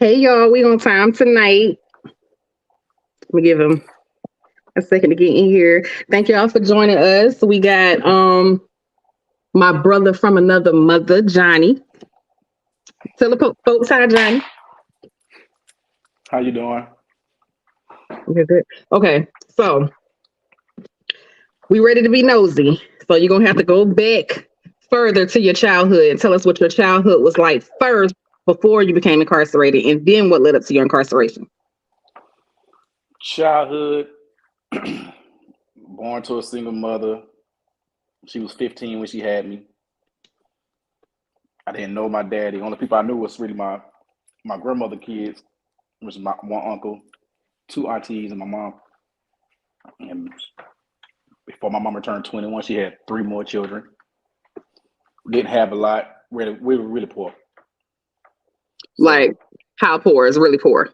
Hey y'all, we on time tonight. Let me give him a second to get in here. Thank y'all for joining us. We got my brother from another mother, Johnny. Tell the folks hi, Johnny. How you doing? Okay, good. Okay, so we ready to be nosy. So you're gonna have to go back further to your childhood and tell us what your childhood was like first before you became incarcerated, and then what led up to your incarceration. Childhood, born to a single mother. She was 15 when she had me. I didn't know my daddy. Only people I knew was really my grandmother kids, which is my one uncle, two aunties, and my mom. And before my mama turned 21, she had three more children. Didn't have a lot. We were really poor. Like So how poor is really poor.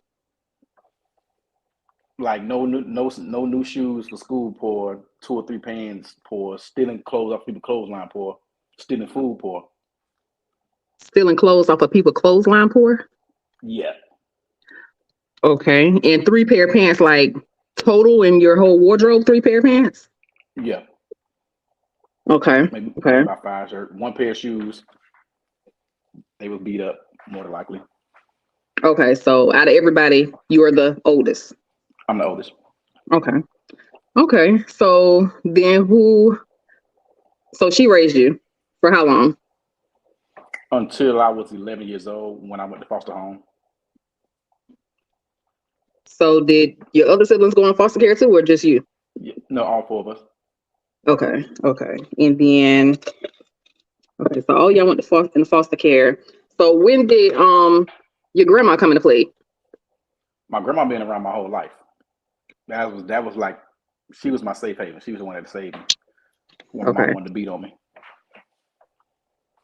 like no new shoes for school poor, two or three pants poor, stealing clothes off people's clothesline poor, stealing food poor. Stealing clothes off of people clothesline poor. Yeah, Okay. And three pair of pants, like total in your whole wardrobe, three pair of pants? yeah. Okay. Maybe Okay. about five shirts. One pair of shoes, they was beat up more than likely. Okay. So out of everybody, you are the oldest. I'm the oldest. Okay. Okay. So then so she raised you for how long? Until I was 11 years old when I went to foster home. So did your other siblings go in foster care too, or just you? Yeah, no, all four of us. Okay. Okay. And then, okay. So all y'all went to foster care. So when did your grandma come into play? My grandma been around my whole life. That was like she was my safe haven. She was the one that saved me when my mom Okay. wanted to beat on me.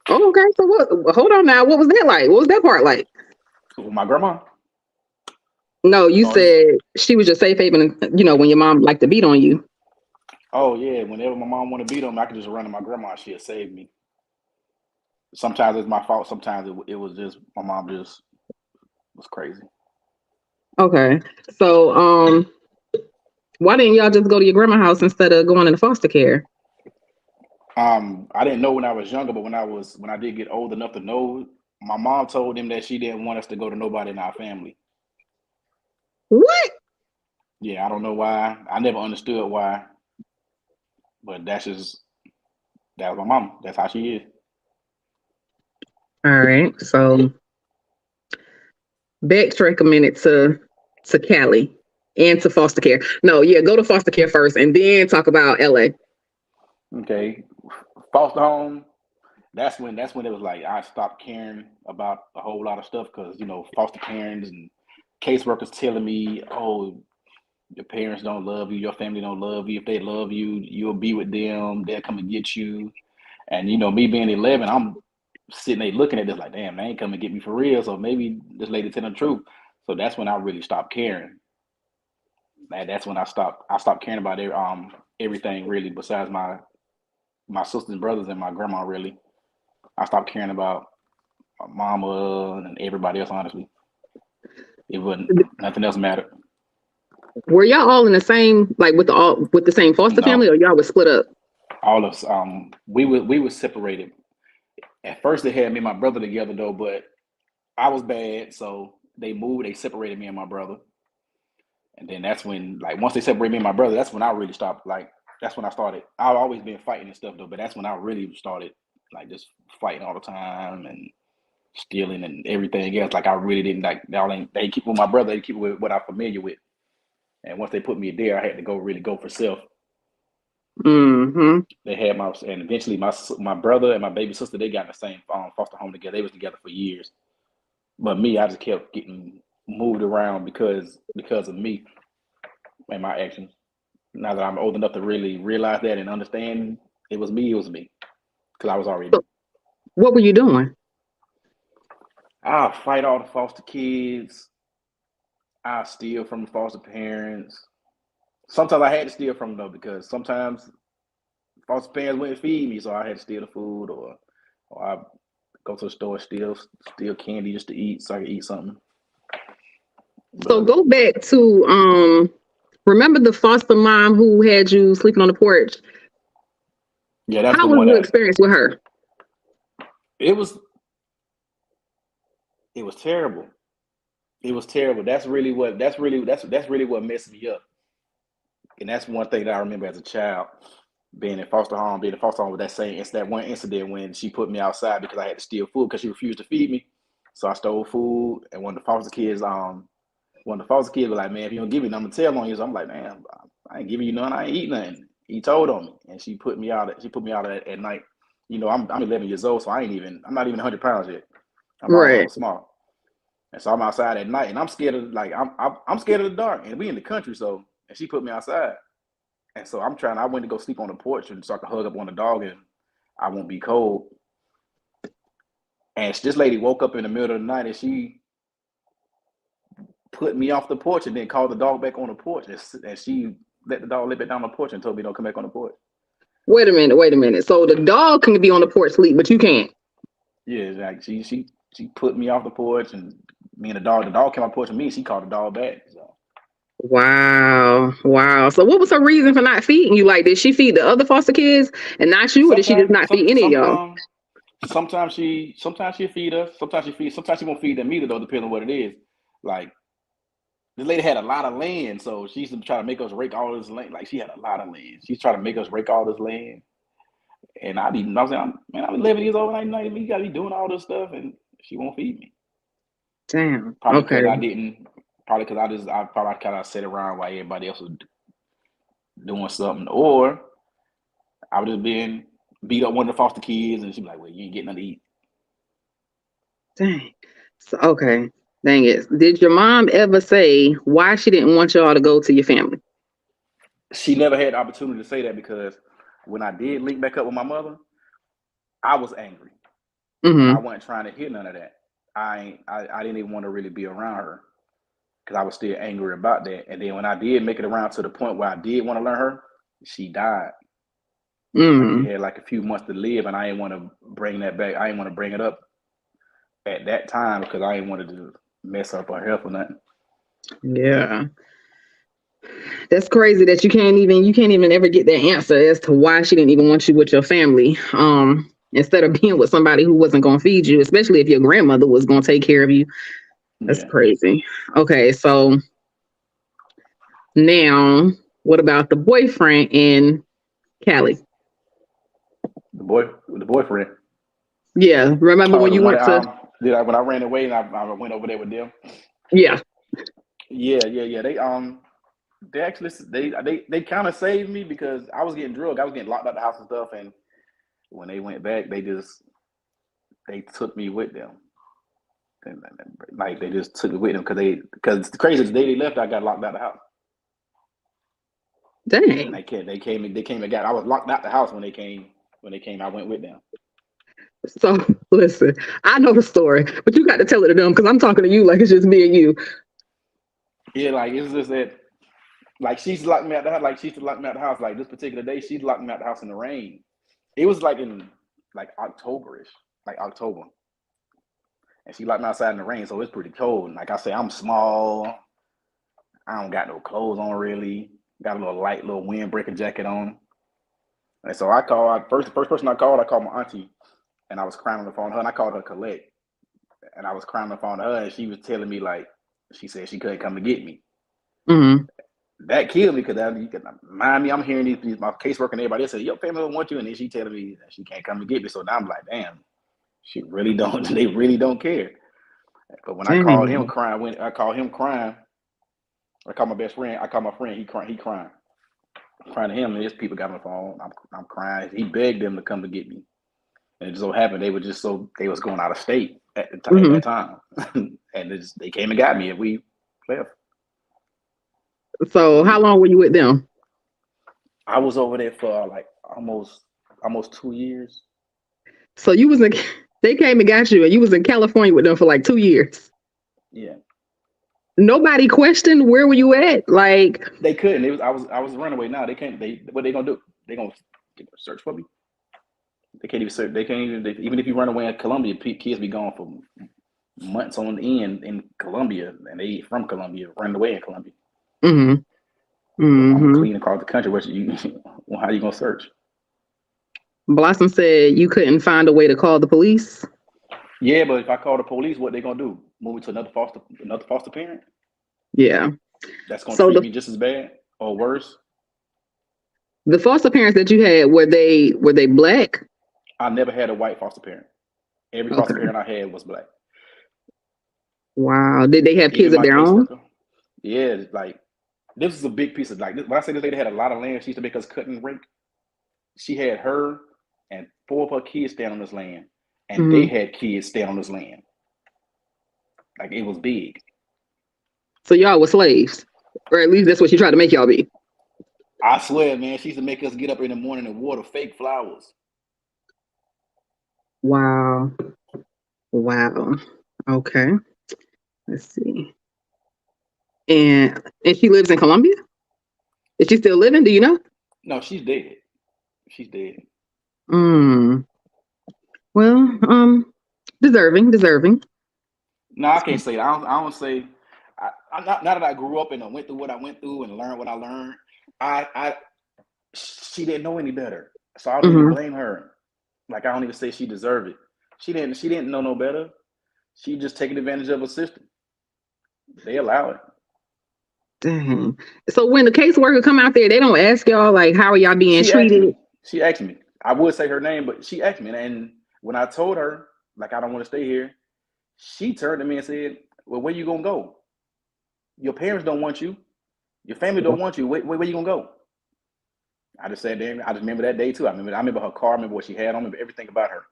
Oh, okay. So what? Hold on now. What was that like? What was that part like? My grandma. No, you Oh, said she was your safe haven. When your mom liked to beat on you. oh yeah. Whenever my mom wanted to beat on me, I could just run to my grandma. She'd save me. Sometimes it's my fault. Sometimes it was just my mom just was crazy. Okay. So, why didn't y'all just go to your grandma's house instead of going into foster care? I didn't know when I was younger, but when I did get old enough to know, my mom told him that she didn't want us to go to nobody in our family. What? Yeah, I don't know why. I never understood why, but that was my mom. That's how she is. All right. So backtrack a minute to Cali and to foster care. No, yeah, go to foster care first, and then talk about LA. Okay, foster home. That's when it was like I stopped caring about a whole lot of stuff because foster parents and caseworkers telling me, oh, your parents don't love you, your family don't love you. If they love you, you'll be with them. They'll come and get you. And me being 11, I'm sitting there looking at this like, damn, they ain't come and get me for real. So maybe this lady telling the truth. So that's when I really stopped caring. And that's when I stopped caring about everything really, besides my sisters and brothers and my grandma. Really, I stopped caring about my mama and everybody else. Honestly, it wouldn't nothing else mattered. Were y'all all in the same, like with the same foster No, family, or y'all was split up? all of us. We were separated. At first, they had me and my brother together though, but I was bad, so they moved. They separated me and my brother, and then that's when, like, once they separated me and my brother, that's when I really stopped. Like, that's when I started. I've always been fighting and stuff though, but that's when I really started, like, just fighting all the time and stealing and everything else. Like, I really didn't like. They keep with my brother. They keep with what I'm familiar with, and once they put me there, I had to really go for self. Mm-hmm. They had and eventually my brother and my baby sister, they got in the same foster home together. They was together for years. But me, I just kept getting moved around because of me and my actions. Now that I'm old enough to really realize that and understand it was me. Because I was already So me. what were you doing? I'll fight all the foster kids. I'll steal from the foster parents. Sometimes I had to steal from them though, because sometimes foster parents wouldn't feed me, so I had to steal the food, or I go to the store, steal candy just to eat so I could eat something. So But go back to remember the foster mom who had you sleeping on the porch? yeah, that's How the was one your that experience with her? it was. It was terrible. It was terrible. That's really what messed me up. And that's one thing that I remember as a child, being in foster home with that same that one incident when she put me outside because I had to steal food because she refused to feed me. So I stole food, and one of the foster kids was like, "Man, if you don't give me nothing, I'm gonna tell on you." So I'm like, "Man, I ain't giving you none. I ain't eat nothing." He told on me, and she put me out. She put me out at night. You know, I'm 11 years old, so I'm not even 100 pounds yet. I'm Right. small. And so I'm outside at night, and I'm scared of I'm scared of the dark, and we in the country, so and she put me outside, and so I went to go sleep on the porch and so I could hug up on the dog and I won't be cold. And this lady woke up in the middle of the night and she put me off the porch and then called the dog back on the porch, and she let the dog lay back down on the porch and told me don't come back on the porch. Wait a minute. Wait a minute. So the dog can be on the porch sleep, but you can't. Yeah, like she put me off the porch and me and the dog came on the porch with me. And she called the dog back. So Wow. Wow. So what was her reason for not feeding you? Like, did she feed the other foster kids and not you, or did she just sometimes, not feed any of y'all? sometimes she feed us. Sometimes she won't feed them either though, depending on what it is. Like this lady had a lot of land, so she used to try to make us rake all this land. Like she had a lot of land. She's trying to make us rake all this land. And I was saying, man, I'm 11 years old, and I you gotta be doing all this stuff, and she won't feed me. Damn. Probably Okay. because I didn't. Probably because I probably kind of sat around while everybody else was doing something, or I was just being beat up one of the foster kids, and she'd be like, "Well, you ain't getting nothing to eat." Dang. So, okay. Dang it. Did your mom ever say why she didn't want y'all to go to your family? She never had the opportunity to say that because when I did link back up with my mother, I was angry, and I Mm-hmm. wasn't trying to hear none of that. I didn't even want to really be around her because I was still angry about that. And then when I did make it around to the point where I did want to learn her, she died. Like she Mm. had like a few months to live, and I didn't want to bring that back. I didn't want to bring it up at that time because I didn't want to mess up her health or nothing. Yeah. That's crazy that you can't even ever get that answer as to why she didn't even want you with your family. Instead of being with somebody who wasn't gonna feed you, especially if your grandmother was gonna take care of you. That's Yeah, crazy. Okay, so now what about the boyfriend in Cali? the boyfriend. Yeah. Remember Oh, when the you one went that to when I ran away and I went over there with them. yeah. Yeah. They actually they kind of saved me because I was getting drugged. I was getting locked out the house and stuff. And when they went back, they took me with them. And, like they just took me with them because the craziest day they left, I got locked out the house. And Dang. they came and got. I was locked out the house when they came. I went with them. So listen, I know the story, but you got to tell it to them because I'm talking to you like it's just me and you. Yeah, like it's just that. Like she's locked me out the house. Like she used to lock me out the house. Like this particular day, she locked me out the house in the rain. It was like in like Octoberish, like October, and she locked me outside in the rain, so it's pretty cold. And like I said, I'm small. I don't got no clothes on really. Got a little light, little windbreaker jacket on. And so the first person I called my auntie, and I was crying on the phone to her, and I called her Colette, and I was crying on the phone to her, and she was telling me like, she said she couldn't come to get me. Mm-hmm. That killed me because you can mind me. I'm hearing these my caseworker and everybody else say your family don't want you, and then she telling me that she can't come to get me. So now I'm like, damn, she really don't. They really don't care. But when I called him Dang. crying, I called my best friend. I called my friend. He crying. I'm crying to him, and his people got on the phone. I'm crying. He begged them to come to get me, and it just so happened they was going out of state at Mm-hmm. that time, and they came and got me, and we left. So how long were you with them? I was over there for like almost 2 years. So you was in they came and got you and you was in California with them for like 2 years. Yeah. Nobody questioned where were you at? Like They couldn't. It was I was a runaway now. They can't. They what they gonna do? They gonna search for me? They can't even search. They can't even. Even if you run away in Colombia, kids be gone for months on end in Colombia, and they from Colombia, running away in Colombia. Mm-hmm. If I'm Mm-hmm. clean across the country, what you well, how you gonna search? Blossom said you couldn't find a way to call the police. Yeah, but if I call the police, what they gonna do? Move me to another foster parent? Yeah. That's gonna So treat the me just as bad or worse. the foster parents that you had, were they black? I never had a white foster parent. Every foster Okay. parent I had was black. Wow. Did they have kids Even of my their own? caseworker. Yeah, like this is a big piece of like when I say this lady had a lot of land, she used to make us cut and rake. She had her and 4 of her kids stand on this land, and they Mm-hmm. had kids stand on this land. Like it was big. So y'all were slaves, or at least that's what she tried to make y'all be. I swear, man, she used to make us get up in the morning and water fake flowers. Wow. Wow. Okay. Let's see. And she lives in Colombia? Is she still living? Do you know? No, she's dead. She's dead. Mm. Well, deserving. No, I can't say that. I don't say. I'm not. Now that I grew up and I went through what I went through and learned what I learned, I she didn't know any better, so I don't even Mm-hmm. blame her. Like I don't even say she deserved it. She didn't. She didn't know no better. She just taking advantage of a system. They allow it. Dang. So when the caseworker come out there, they don't ask y'all like, how are y'all being She asked treated? me. She asked me. I would say her name, but she asked me, and when I told her like I don't want to stay here, she turned to me and said, "Well, where you gonna go? Your parents don't want you. Your family don't want you. Where you gonna go?" I just sat there. I just remember that day too. I remember her car. I remember what she had. I remember everything about her.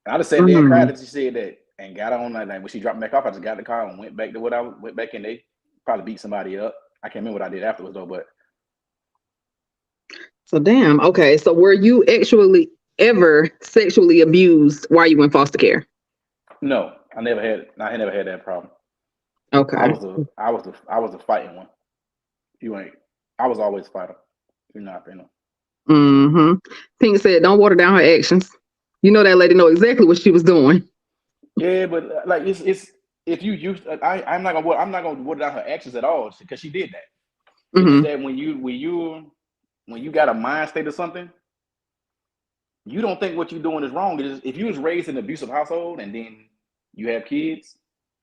And I just sat there and cried Mm. as she said that, and got on. Like when she dropped me back off, I just got in the car and went back to what I went back, and they probably beat somebody up. I can't remember what I did afterwards though. But So damn. Okay. So were you actually ever sexually abused while you in foster care? no, I never had. I had never had that problem. I Okay. was the I was the fighting one. You ain't. I was always a fighter. You're not, you know. Mm-hmm. Pink said, "Don't water down her actions." You know that lady know exactly what she was doing. Yeah, but like it's if you use I'm not gonna water down her actions at all because she did that. It's just Mm-hmm. that when you got a mind state of something, you don't think what you're doing is wrong. It is, if you was raised in an abusive household and then you have kids,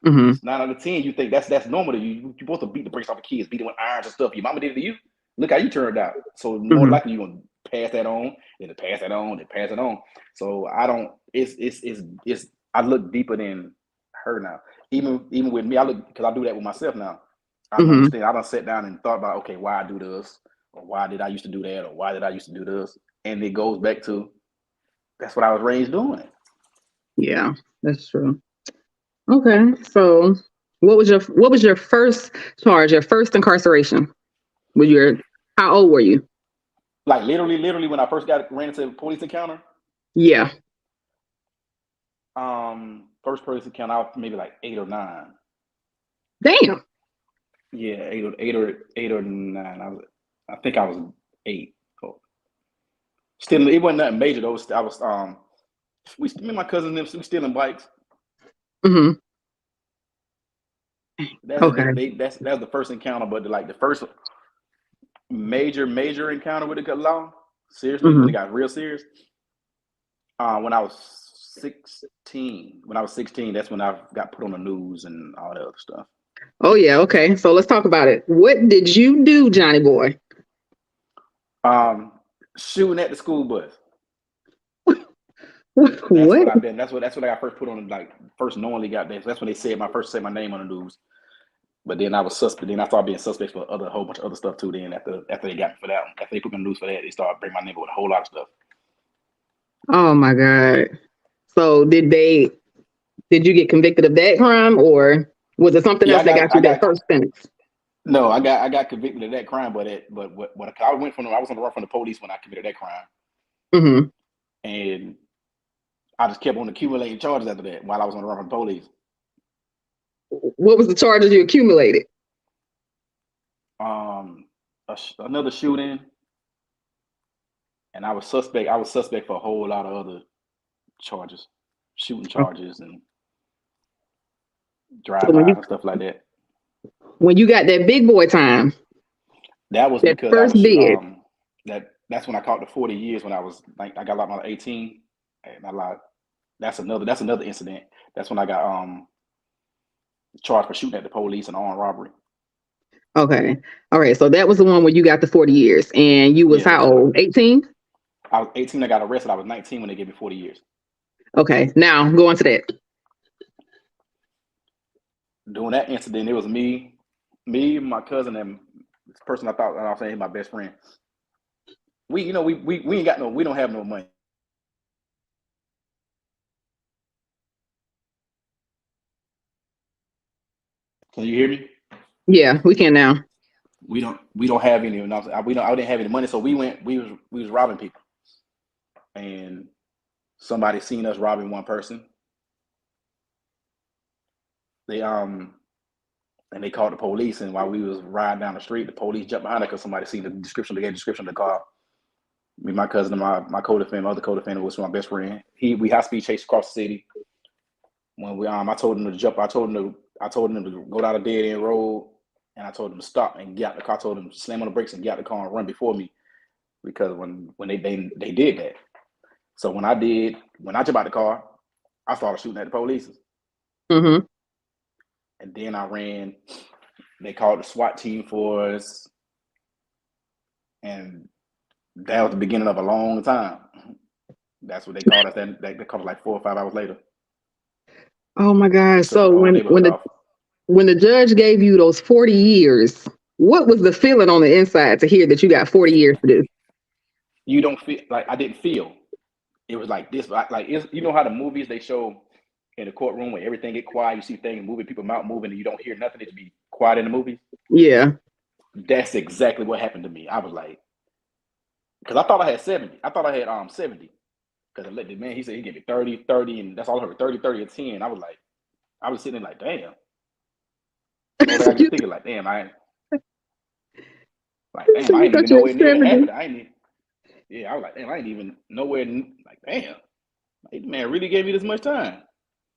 Mm-hmm. 9 out of 10, you think that's normal to you. You're supposed to beat the brakes off the kids, beat them with irons and stuff. Your mama did it to you. Look how you turned out. So more Mm-hmm. likely you're gonna pass that on, then to pass that on, then pass it on. So I don't. It's. I look deeper than her now. Even with me, I look because I do that with myself now. I Mm-hmm. understand. I don't sit down and thought about okay, why I do this, or why did I used to do that, or why did I used to do this, and it goes back to that's what I was raised doing. Yeah, that's true. Okay. So what was your first charge, your first incarceration? Was your How old were you? Like literally, when I first ran into a police encounter, Yeah. first police encounter, I was maybe like 8 or 9. Damn. Yeah, 8 or 9. I think I was 8. Oh, still, it wasn't nothing major though. I was me and my cousin them we stealing bikes. Mm-hmm. That's it. Okay. That was the first encounter, but like the first major encounter with the law, seriously, when it Mm-hmm. got real serious, when I was 16. When I was 16, that's when I got put on the news and all that other stuff. Oh yeah. Okay. So let's talk about it. What did you do, Johnny boy? Um, Shooting at the school bus. That's What? what I've been. That's what I got first put on. Like first knowingly got that. That's when they said my name on the news. But then I was suspect. Then I started being suspect for a whole bunch of other stuff too. Then after they got me for that, after they put me on the news for that, they started bringing my name with a whole lot of stuff. Oh my God. So did you get convicted of that crime, or was it something Yeah, else that got I you that got first sentence? no, I got convicted of that crime, but I was on the run from the police when I committed that crime, Mm-hmm. and I just kept on accumulating charges after that while I was on the run from the police. What was the charges you accumulated? Um, another shooting, and I was suspect. I was suspect for a whole lot of other charges, shooting Oh, charges, and drive So by and stuff like that. when you got that big boy time, That was that because I first was bid. that's when I caught the 40 years when I was like I got locked when I was 18 and I lied. That's another incident. That's when I got charged for shooting at the police and armed robbery. Okay. All right. So that was the one where you got the 40 years and you was Yeah, how that's old? 18? I was 18. I got arrested. I was 19 when they gave me 40 years. Okay. Now go on to that. During that incident, it was me, my cousin, and this person I thought, and I was saying my best friend. We ain't got we don't have no money. Can you hear me? Yeah, we can now. We don't have any. I didn't have any money, so we was robbing people, and somebody seen us robbing one person. They and they called the police, and while we was riding down the street, the police jumped behind us because somebody seen the description. They gave the description of the car. Me, my cousin, and my co-defendant, other co-defendant was my best friend. We high speed chased across the city. When we I told him to jump. I told him to go down a dead end road, and I told him to stop and get out the car. I told him to slam on the brakes and get out the car and run before me, because when they did that. So when I jumped out the car, I started shooting at the police. Mm-hmm. And then I ran. They called the SWAT team for us, and that was the beginning of a long time. That's what they called us. They called us like 4 or 5 hours later. Oh my gosh. Took the So whole neighborhood off. when the judge gave you those 40 years, what was the feeling on the inside to hear that you got 40 years to do? You don't feel like I didn't feel. It was like this, like you know how the movies they show in the courtroom where everything get quiet, you see things moving, people mouth moving, and you don't hear nothing. It should be quiet in the movies. Yeah. That's exactly what happened to me. I was like, because I thought I had 70. I thought I had 70. Because the man, he said he gave me 30, 30, and that's all I heard, 30, 30, and 10. I was sitting there like, damn. So I get thinking like, damn, I ain't even nowhere near the half of it. I was like, damn, I ain't even nowhere like, damn. Like, man really gave me this much time.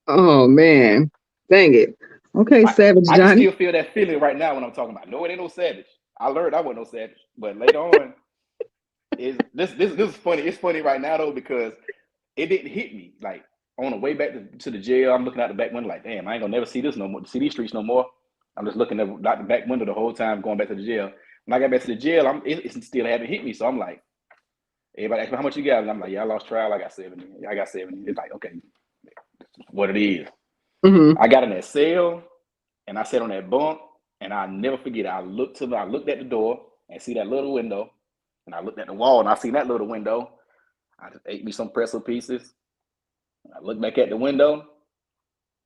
Oh man. Dang it. Okay, Savage I can Johnny. still feel that feeling right now when I'm talking about. No, it ain't no savage. I learned I wasn't no savage, but later on, this is funny. It's funny right now though because it didn't hit me. Like on the way back to the jail, I'm looking out the back window like, damn, I ain't gonna never see this no more. See these streets no more. I'm just looking out the back window the whole time going back to the jail. When I got back to the jail, it still haven't hit me. So I'm like, everybody asked me how much you got, and I'm like, yeah, I lost trial. I got 70. I got 70. It's like, okay, what it is. Mm-hmm. I got in that cell and I sat on that bunk, and I'll never forget it. I looked at the door and see that little window, and I looked at the wall and I seen that little window. I just ate me some pretzel pieces. I looked back at the window,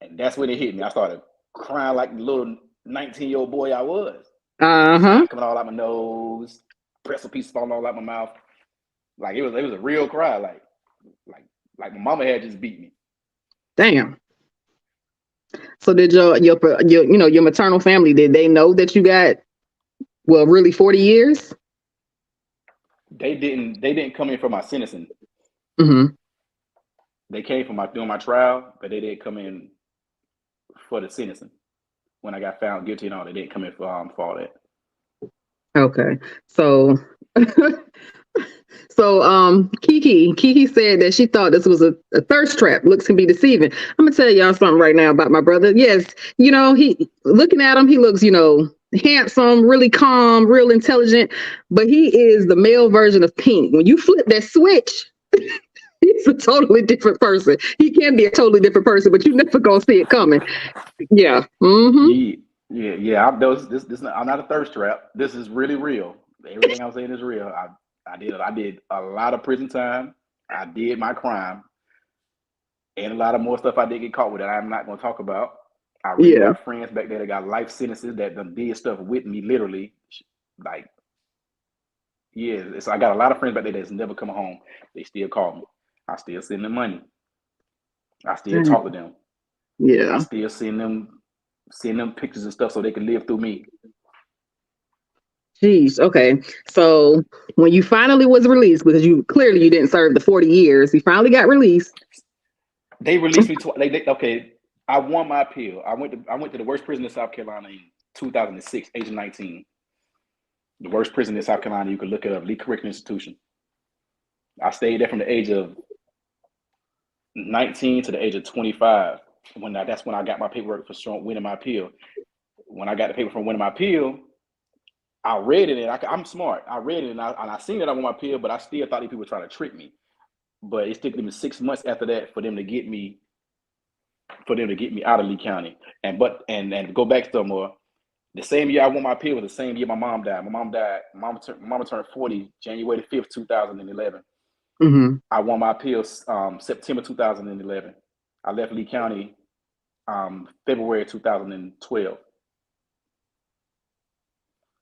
and that's when it hit me. I started crying like the little 19-year-old boy I was. Uh-huh. Coming all out my nose, pretzel pieces falling all out my mouth. Like it was a real cry. Like my mama had just beat me. Damn. So did your maternal family, did they know that you got really 40 years? They didn't come in for my sentencing. Mm-hmm. They came for doing my trial, but they didn't come in for the sentencing. When I got found guilty and all, they didn't come in for all that. Okay. So Kiki said that she thought this was a thirst trap. Looks can be deceiving. I'm gonna tell y'all something right now about my brother. Yes, he looking at him, he looks, handsome, really calm, real intelligent, but he is the male version of Pink. When you flip that switch, he's a totally different person. He can be a totally different person, but you never gonna see it coming. Yeah. Mm-hmm. Yeah. I'm not a thirst trap. This is really real. Everything I'm saying is real. I did a lot of prison time. I did my crime, and a lot of more stuff I did get caught with that I'm not going to talk about. I really got friends back there that got life sentences that done did stuff with me, literally. Like, yeah, I got a lot of friends back there that's never come home. They still call me. I still send them money. I still talk to them. Yeah. I still send them pictures and stuff so they can live through me. Jeez. Okay. So when you finally was released, because you didn't serve the 40 years, you finally got released. They released me. Okay. I won my appeal. I went to the worst prison in South Carolina in 2006, age of 19. The worst prison in South Carolina. You can look it up. Lee Correctional Institution. I stayed there from the age of 19 to the age of 25. That's when I got my paperwork for winning my appeal. When I got the paper from winning my appeal, I read it and I'm smart. I read it and I seen that I won my appeal, but I still thought these people were trying to trick me. But it took them 6 months after that for them to get me out of Lee County. And to go back some more, the same year I won my appeal was the same year my mom died. My mom died. Mama turned 40 January 5th, 2011. Mm-hmm. I won my appeal September 2011. I left Lee County February 2012.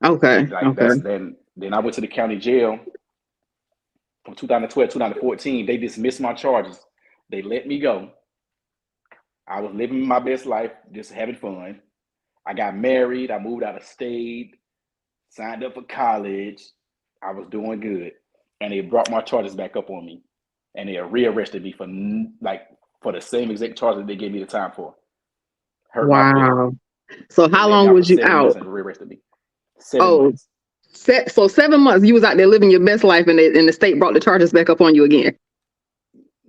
Okay. Then I went to the county jail from 2012 2014. They dismissed my charges. They let me go. I was living my best life, just having fun. I got married. I moved out of state, signed up for college. I was doing good. And they brought my charges back up on me. And they rearrested me for the same exact charges they gave me the time for. Hurt my feelings. So how long was you out? And rearrested me. 7 months. So 7 months you was out there living your best life, and the state brought the charges back up on you again.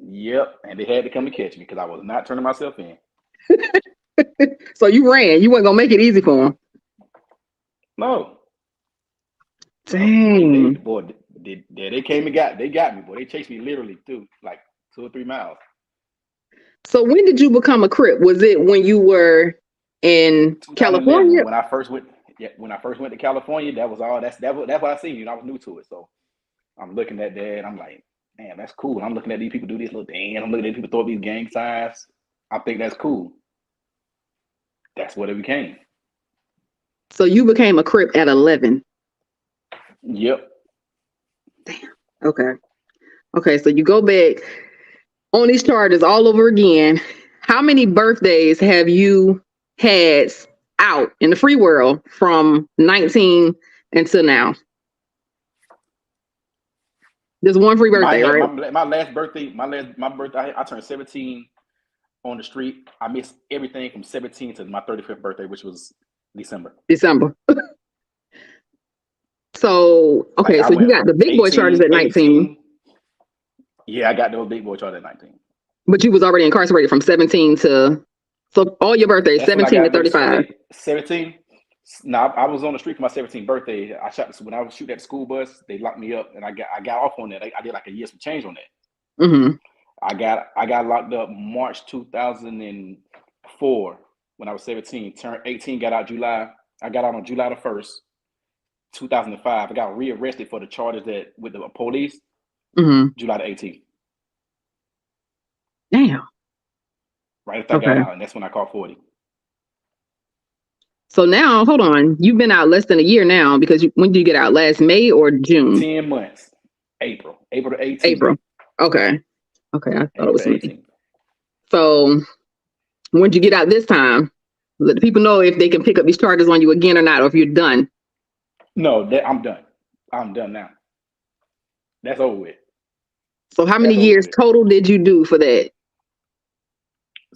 Yep, and they had to come and catch me because I was not turning myself in. So you ran. You weren't gonna make it easy for them. No. Dang. They came and got me, boy. They chased me literally through like 2 or 3 miles. So when did you become a Crip? Was it when you were in California? When I first went to California, that was all. That's what I seen. I was new to it, so I'm looking at that and I'm like, man, that's cool. I'm looking at these people do this little thing. I'm looking at people throw up these gang signs. I think that's cool. That's what it became. So you became a Crip at 11. Yep. Damn. Okay. So you go back on these charges all over again. How many birthdays have you had out in the free world from 19 until now? There's one free birthday, right? My last birthday, I turned 17 on the street. I missed everything from 17 to my 35th birthday, which was December. So, okay, so you got the big boy charges at 19. Yeah, I got those big boy charges at 19. But you was already incarcerated from 17 to, so all your birthdays, 17 to 35. 17? No, I was on the street for my 17th birthday. When I was shooting at the school bus, they locked me up and I got off on that. I did like a year some change on that. Mm-hmm. I got locked up March 2004 when I was 17. Turned 18, got out July. I got out on July the 1st, 2005. I got rearrested for the charges with the police. Mm-hmm. July the 18th. Damn. Right after I got out, and that's when I caught 40. So now, hold on. You've been out less than a year now because when did you get out? Last May or June? 10 months. April the 18th. April. Okay. I thought it was May. So when did you get out this time? Let the people know if they can pick up these charges on you again or not, or if you're done. No, I'm done. I'm done now. That's over with. So how many years total did you do for that?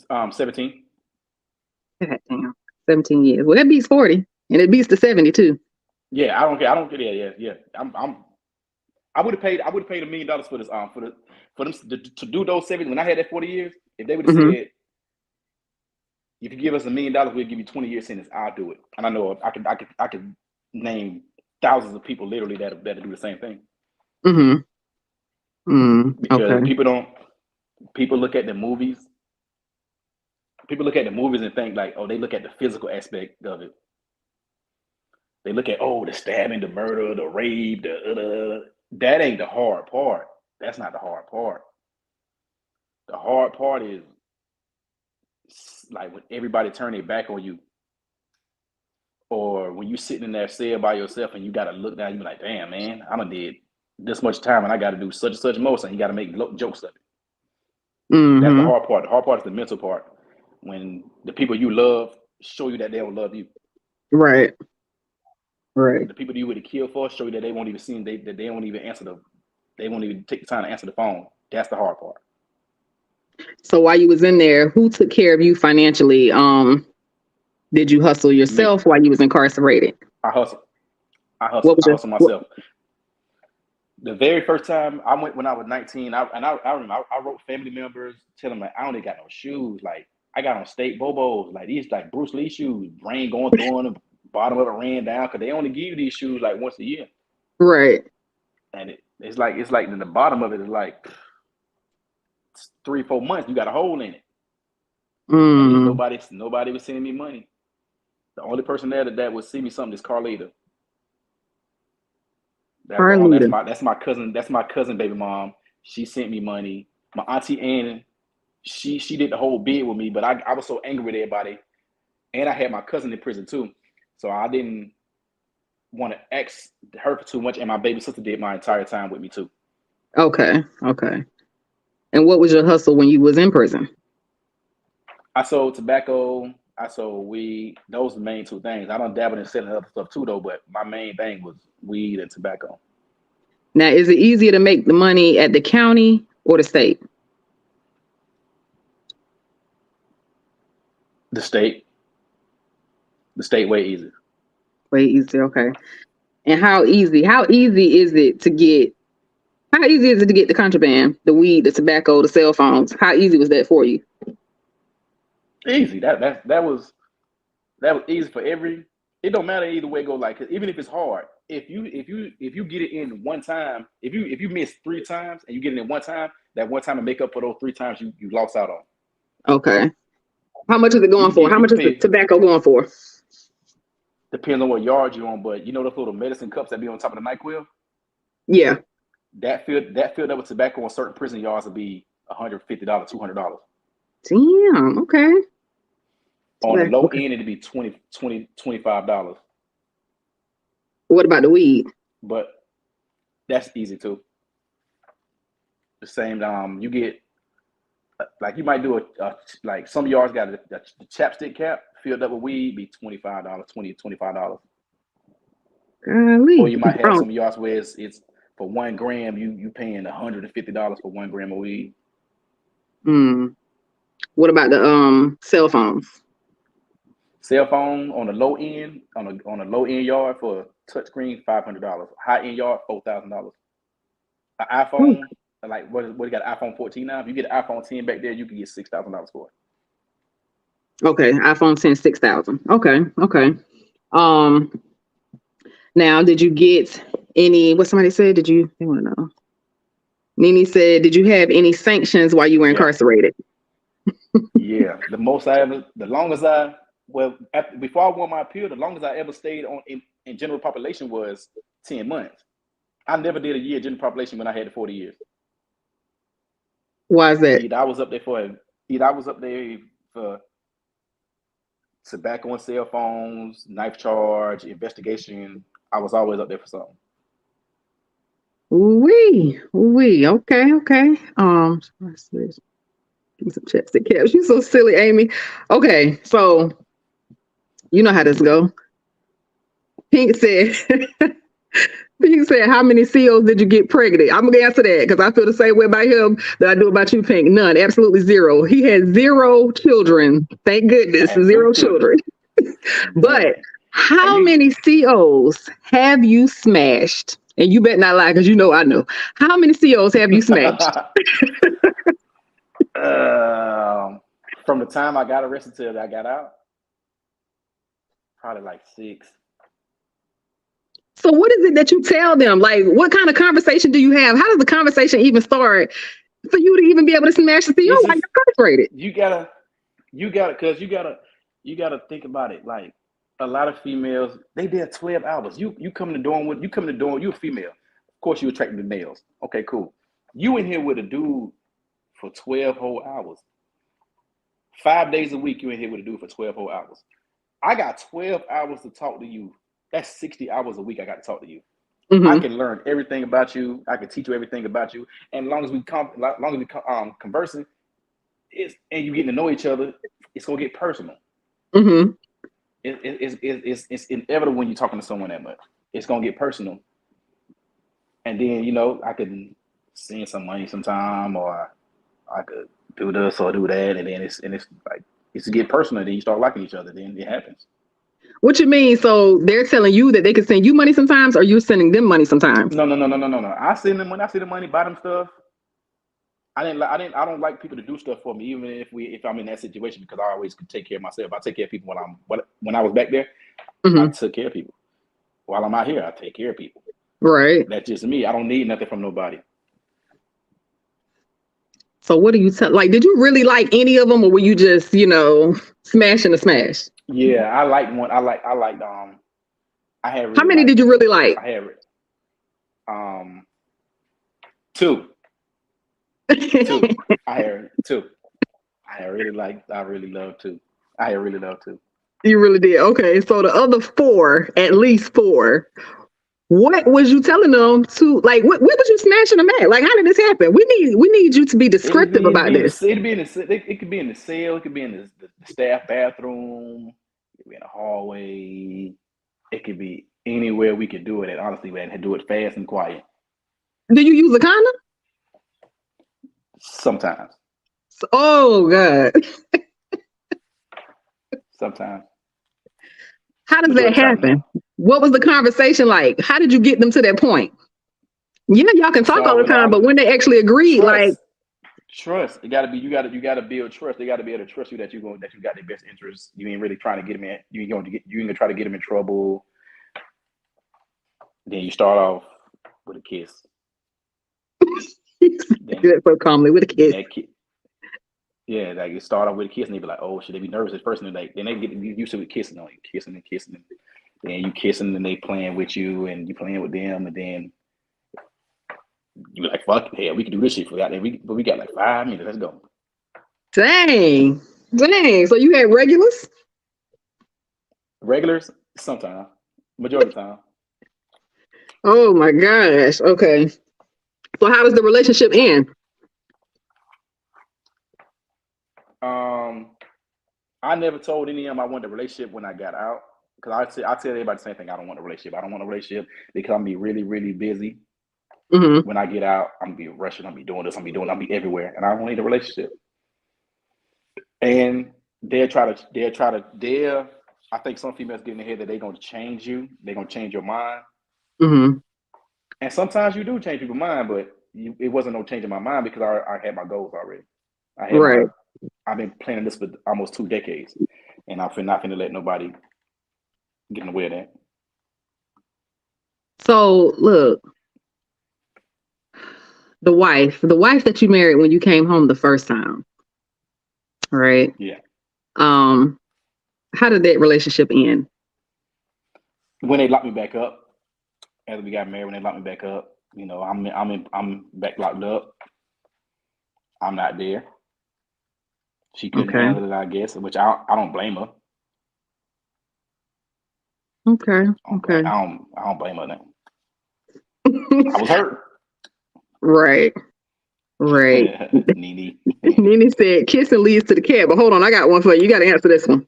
17. God damn. 17 years. Well, that beats 40, and it beats the 70 too. Yeah, I don't care. Yeah. I would have paid $1 million for this. For them to do those 70. When I had that 40 years, if they would have said, if you give us $1 million, we'll give you 20 years sentence, I'll do it. And I know I could name thousands of people literally that do the same thing. Because people look at the movies. People look at the movies and think like, oh, they look at the physical aspect of it. They look at, oh, the stabbing, the murder, the rape, that ain't the hard part. That's not the hard part. The hard part is like when everybody turn their back on you, or when you sitting in that cell by yourself and you got to look down, you be like, damn, man, I done did this much time and I got to do such and such most, and you got to make jokes of it. That's the hard part. The hard part is the mental part. When the people you love show you that they don't love you. Right. The people you would have killed for show you that they won't even see that they won't even answer they won't even take the time to answer the phone. That's the hard part. So while you was in there, who took care of you financially? Did you hustle Me, yourself while you was incarcerated? I hustle. What was I your hustle myself. The very first time I went when I was 19, I remember I wrote family members telling them like, I only got no shoes. Like I got on state Bobos, like these like Bruce Lee shoes, brain going through them, the bottom of it ran down because they only give you these shoes like once a year. right? And it's like in the bottom of it is like 3-4 months you got a hole in it. And there's Mm, nobody was sending me money. The only person there that would send me something is Carlita. Carlita. That's my cousin baby mom. She sent me money. My auntie Ann, she did the whole bid with me, but I was so angry with everybody. And I had my cousin in prison too. So I didn't want to ask her for too much. And my baby sister did my entire time with me too. Okay, okay. And what was your hustle when you was in prison? I sold tobacco, I sold weed. Those are the main two things. I don't dabble in selling other stuff too though, but my main thing was weed and tobacco. Now, is it easier to make the money at the county or the state? The state. The state way easier. Way easier, okay. And how easy? How easy is it to get? How easy is it to get the contraband, the weed, the tobacco, the cell phones? How easy was that for you? Easy. That was easy for every. It don't matter either way it go. Like even if it's hard, if you get it in one time, if you miss 3 times and you get it in one time, that one time to make up for those 3 times you lost out on. Okay. How much is it going for? How You much can is the pay. tobacco going for? Depends on what yard you're on, but you know those little medicine cups that be on top of the NyQuil. Yeah. That filled up with tobacco on certain prison yards would be $150, $200. Damn. Okay. On the low Okay. end, it'd be 20, $25. What about the weed? But that's easy too. The same. You get like you might do like some yards got a chapstick cap filled up with weed be $25, $25. Or Golly. you might have some yards where it's for 1 gram you paying $150 for 1 gram of weed. Mm. What about the cell phones? Cell phone on the low end on a low end yard for touchscreen $500. High end yard $4,000. An Ooh. iPhone like what you got an iPhone 14 now? If you get an iPhone 10 back there, you can get $6,000 for it. Okay. iPhone 10, 6,000. Okay. Okay. Um. Now, did you get any? What somebody said? Did you? They want to know. Nene said, "Did you have any sanctions while you were Yeah, incarcerated?" yeah. The longest before I won my appeal, the longest I ever stayed in general population was 10 months. I never did a year general population when I had the 40 years. Why is that? Either I was up there for tobacco and cell phones, knife charge, investigation. I was always up there for something. Wee, wee. Okay, okay. What's this? Give me some chapstick caps. You're so silly, Amy. Okay, so you know how this go. Pink said, Pink said, how many COs did you get pregnant? I'm gonna answer that because I feel the same way about him that I do about you, Pink. None, absolutely zero. He had 0 children. Thank I goodness, had no 0 children. children. But None. And how you many COs have you smashed? And you bet not lie because you know I know. How many COs have you smashed? from the time I got arrested till I got out, probably like 6. So what is it that you tell them? Like, what kind of conversation do you have? How does the conversation even start for you to even be able to smash the CO It's while just you're incarcerated? because you gotta think about it. Like a lot of females, they did 12 hours. You come in the dorm, you a female. Of course you attracted to males. Okay, cool. You in here with a dude for 12 whole hours. 5 days a week you in here with a dude for 12 whole hours. I got 12 hours to talk to you. That's 60 hours a week I got to talk to you. I Mm-hmm. can learn everything about you. I can teach you everything about you. And as long as we conversing, and you getting to know each other, it's gonna get personal. Mm-hmm. It's inevitable when you're talking to someone that much. It's gonna get personal, and then I could send some money sometime, or I could do this or do that, and then it's like it's to get personal. Then you start liking each other. Then it happens. What you mean? So they're telling you that they can send you money sometimes, or you're sending them money sometimes? No. I send them money. I send them money. Buy them stuff. I don't like people to do stuff for me, even if I'm in that situation, because I always could take care of myself. I take care of people when I was back there. I took care of people. While I'm out here, I take care of people. Right. That's just me. I don't need nothing from nobody. So what do you tell? Like, did you really like any of them, or were you just, smashing the smash? Yeah, I liked one. I liked. I had. Really How many did you really like? I had. 2. 2. I had 2. I really loved 2. I had really loved 2. You really did. Okay, so the other 4, at least 4. What was you telling them to, like? What was you smashing them at? Like, how did this happen? We need you to be descriptive about this. It could be in the cell. It could be in the staff bathroom. It could be in the hallway. It could be anywhere we could do it. And honestly, man, do it fast and quiet. Do you use a condom? Sometimes. Oh God. Sometimes. How does that happen? What was the conversation like? How did you get them to that point? Yeah, y'all can talk all the time, but when they actually agreed, trust. You gotta build trust. They gotta be able to trust you that you got their best interests. You ain't really trying to get them in. You ain't gonna try to get them in trouble. Then you start off with a kiss. So calmly with a kiss. Yeah, like you start off with a kiss, and they be like, "Oh, should they be nervous at first?" And then they get used to it kissing, kissing, and then you kissing, and they playing with you, and you playing with them, and then you be like, "Fuck, yeah, we can do this shit for that." But we got like 5 minutes. Let's go. Dang. So you had regulars? Regulars, sometimes, majority of the time. Oh my gosh. Okay. So how does the relationship end? I never told any of them I wanted a relationship when I got out, because I tell everybody the same thing. I don't want a relationship. I don't want a relationship because I'm gonna be really, really busy. When I get out, I'm gonna be rushing. I'm gonna be doing this. I'll be everywhere, and I don't need a relationship. And they'll try to. I think some females get in the head that they're gonna change you. They're gonna change your mind. And sometimes you do change people's mind, but it wasn't no change in my mind because I had my goals already. I've been planning this for almost 2 decades, and I'm not finna let nobody get in the way of that. So look, the wife that you married when you came home the first time, right? Yeah. How did that relationship end? When they locked me back up, after we got married, when they locked me back up, I'm back locked up. I'm not there. She couldn't handle it, I guess, which I don't blame her. Okay. I don't blame her now. I was hurt. Right. Nene said kissing leads to the cat, but hold on, I got one for you. You got to answer this one.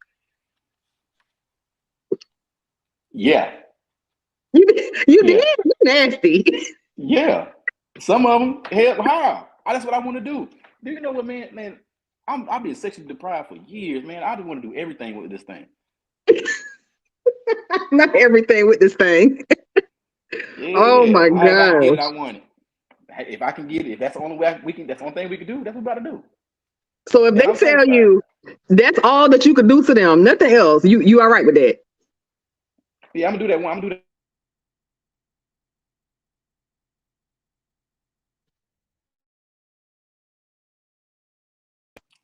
Yeah. You did? You nasty. Yeah. Some of them, hell, how? That's what I want to do. Do you know what, man? I've been sexually deprived for years, man. I just want to do everything with this thing. Not everything with this thing. Yeah, oh my god! If I can get it, I want it. If I can get it, if that's the only way that's the only thing we can do. That's what we're about to do. So if they tell you that's all that you could do to them, nothing else, you all right with that? Yeah, I'm gonna do that one. I'm gonna do that.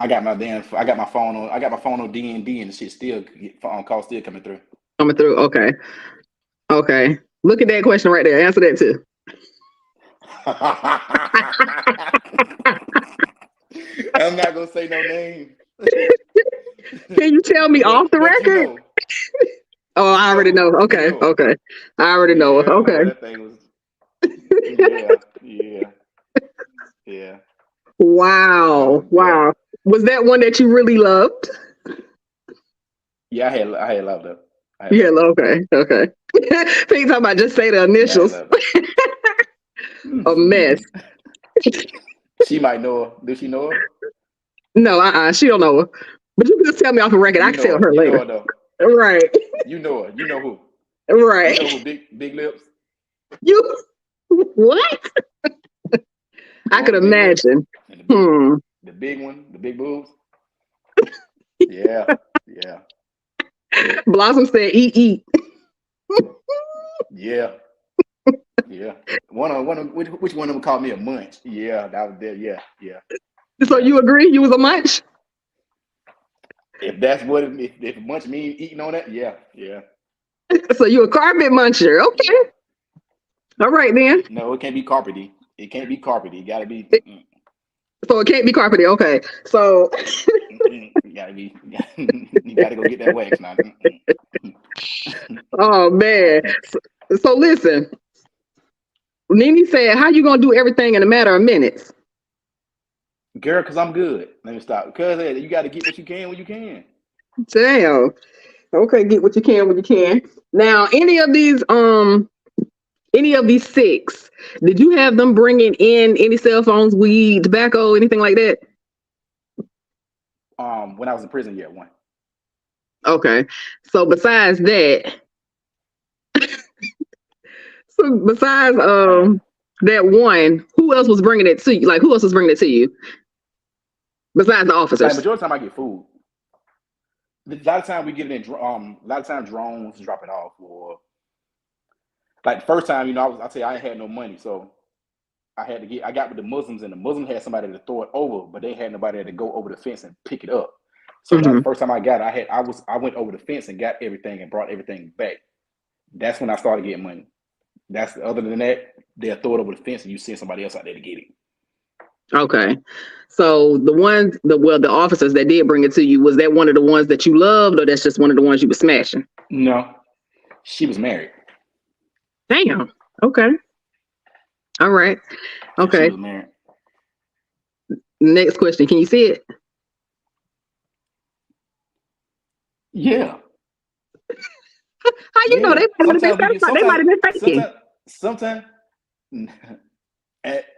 I got my phone on D&D, and the shit still call still coming through. Okay. Look at that question right there. Answer that too. I'm not gonna say no name. Can you tell me off the record? You know. Oh, I already know. Okay. I already know. Okay. That thing was, yeah. Wow. Was that one that you really loved? Yeah, I had loved her. Okay. Please talking about just say the initials. A mess. She might know her. Does she know her? No, she don't know her. But you can just tell me off the record. I You can know tell her. her You know later. her though. Right. You know her. You know who. You Right. know who. Big lips. You what? The I one could with the big lips imagine. and Hmm. the big one, the big boobs. Yeah, yeah, Blossom said, eat. yeah, yeah. Which one of them called me a munch? Yeah, that was there. Yeah, yeah, So yeah. you agree you was a munch? If that's what if munch mean eating on that, yeah, yeah, So you a carpet muncher. Okay. yeah. All right then. No, it can't be carpety. It can't be carpety. It gotta be. So it can't be carpety. Okay. So You gotta be. You gotta go get that wax now. oh man. So listen. Nene said, how you gonna do everything in a matter of minutes? Girl, cause I'm good. Let me stop. Because you gotta get what you can when you can. Damn. Okay, get what you can when you can. Now, any of these six, did you have them bringing in any cell phones, weed, tobacco, anything like that? When I was in prison, yeah, one. Okay. So besides that, that one, who else was bringing it to you? Like who else was bringing it to you besides the Like officers? majority of the time, I get food. A lot of time we get it in. A lot of times drones drop it off, or like the first time, I tell you, I ain't had no money, so I got with the Muslims, and the Muslims had somebody to throw it over, but they had nobody to go over the fence and pick it up. So that was the first time I got it. I went over the fence and got everything and brought everything back. That's when I started getting money. Other than that, they'll throw it over the fence and you send somebody else out there to get it. Okay. So the officers that did bring it to you, was that one of the ones that you loved, or that's just one of the ones you were smashing? No, she was married. Damn. Okay. All right. She Okay. was married. Next question. Can you see it? Yeah. How you know Yeah. Sometimes we get they might have been faking? sometimes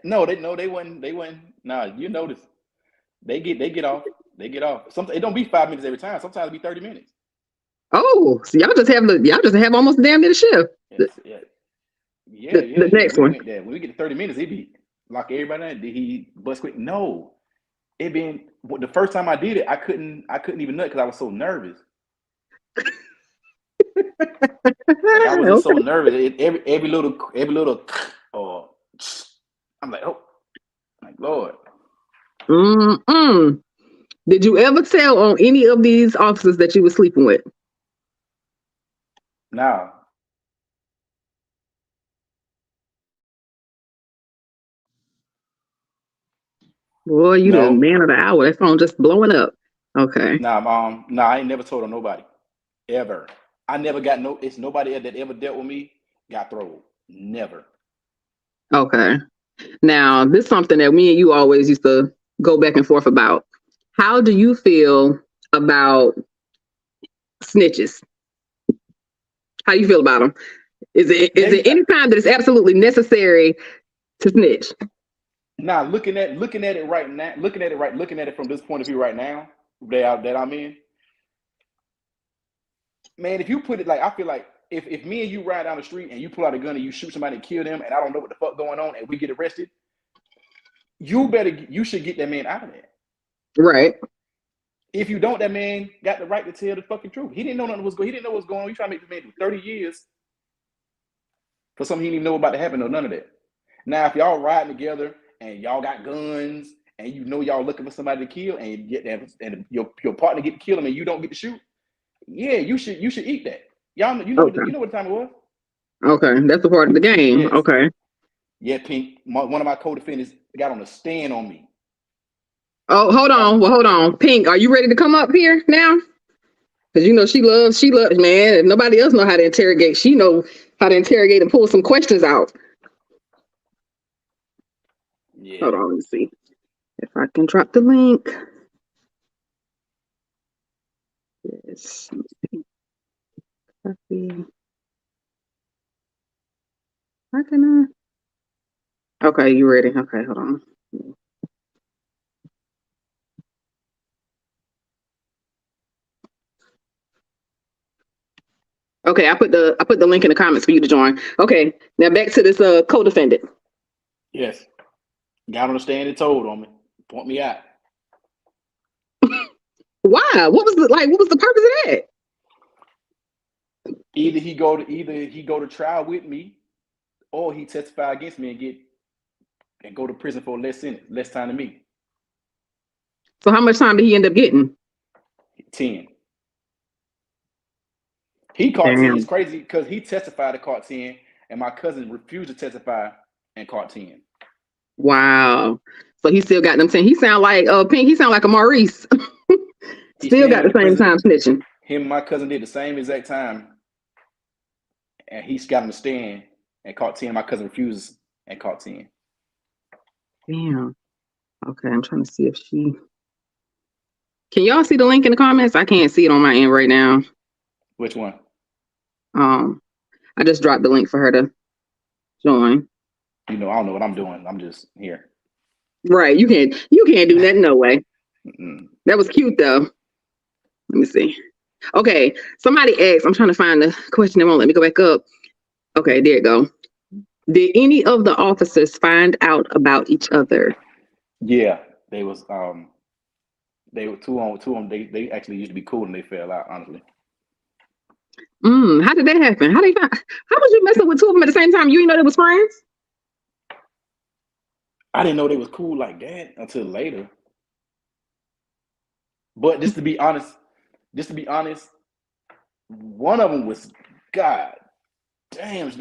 no, they wouldn't. Nah, you notice they get off. They get off. Sometimes it don't be 5 minutes every time. Sometimes it be 30 minutes. Oh, so y'all just have almost damn near the shift. Yeah. The next We one. went there. When we get to 30 minutes, it be lock everybody in. Did he bust quick? No. It been the first time I did it, I couldn't even nut because I was so nervous. Like I was just so nervous. Every little or I'm like, oh my Lord. Did you ever tell on any of these officers that you were sleeping with? Now Boy, you the no. man of the hour. That phone just blowing up. Okay. I ain't never told on nobody. Ever. I never got it's nobody that ever dealt with me got thrown. Never. Okay. Now, this is something that me and you always used to go back and forth about. How do you feel about snitches? How do you feel about them? Is it any time that it's absolutely necessary to snitch? Now looking at it right now, looking at it from this point of view right now, that I'm in, man, if you put it like, I feel like if me and you ride down the street and you pull out a gun and you shoot somebody and kill them and I don't know what the fuck going on and we get arrested, you should get that man out of there. Right. If you don't, that man got the right to tell the fucking truth. He didn't know nothing was going. He didn't know what's going on. You trying to make the man do 30 years for something he didn't even know about to happen or none of that. Now, if y'all riding together and y'all got guns and you know y'all looking for somebody to kill and your partner get to kill him and you don't get to shoot, yeah, you should eat that. Y'all, you know what time it was. Okay, that's the part of the game. Yes. Okay. Yeah, Pink. One of my co-defendants got on a stand on me. Oh, hold on. Well, hold on. Pink, are you ready to come up here now? Because you know she loves, man. If nobody else know how to interrogate, she know how to interrogate and pull some questions out. Yeah. Hold on, let me see if I can drop the link. Yes. Copy. How can I? Okay, you ready? Okay, hold on. Okay, I put the link in the comments for you to join. Okay, now back to this co-defendant. Yes. Got on the stand and told on me. Point me out. Why? What was the purpose of that? Either he go to trial with me, or he testify against me and go to prison for less time than me. So how much time did he end up getting? 10. He caught 10. It's crazy because he testified to caught 10, and my cousin refused to testify and caught 10. Wow. So he still got them 10. He sound like Pink. He sound like a Maurice. Still got the same time snitching. Him and my cousin did the same exact time, and he got on the stand and caught 10. My cousin refused and caught 10. Damn. Okay, I'm trying to see if she. Can y'all see the link in the comments? I can't see it on my end right now. Which one? I just dropped the link for her to join. I don't know what I'm doing. I'm just here. Right. You can't do that. No way. That was cute though. Let me see. Okay. Somebody asked, I'm trying to find the question. It won't let me go back up. Okay, there you go. Did any of the officers find out about each other? Yeah, they was they were two on two. They actually used to be cool and they fell out, honestly. How did that happen? How was you messing with two of them at the same time? You didn't know they was friends? I didn't know they was cool like that until later. But just to be honest, one of them was, God damn,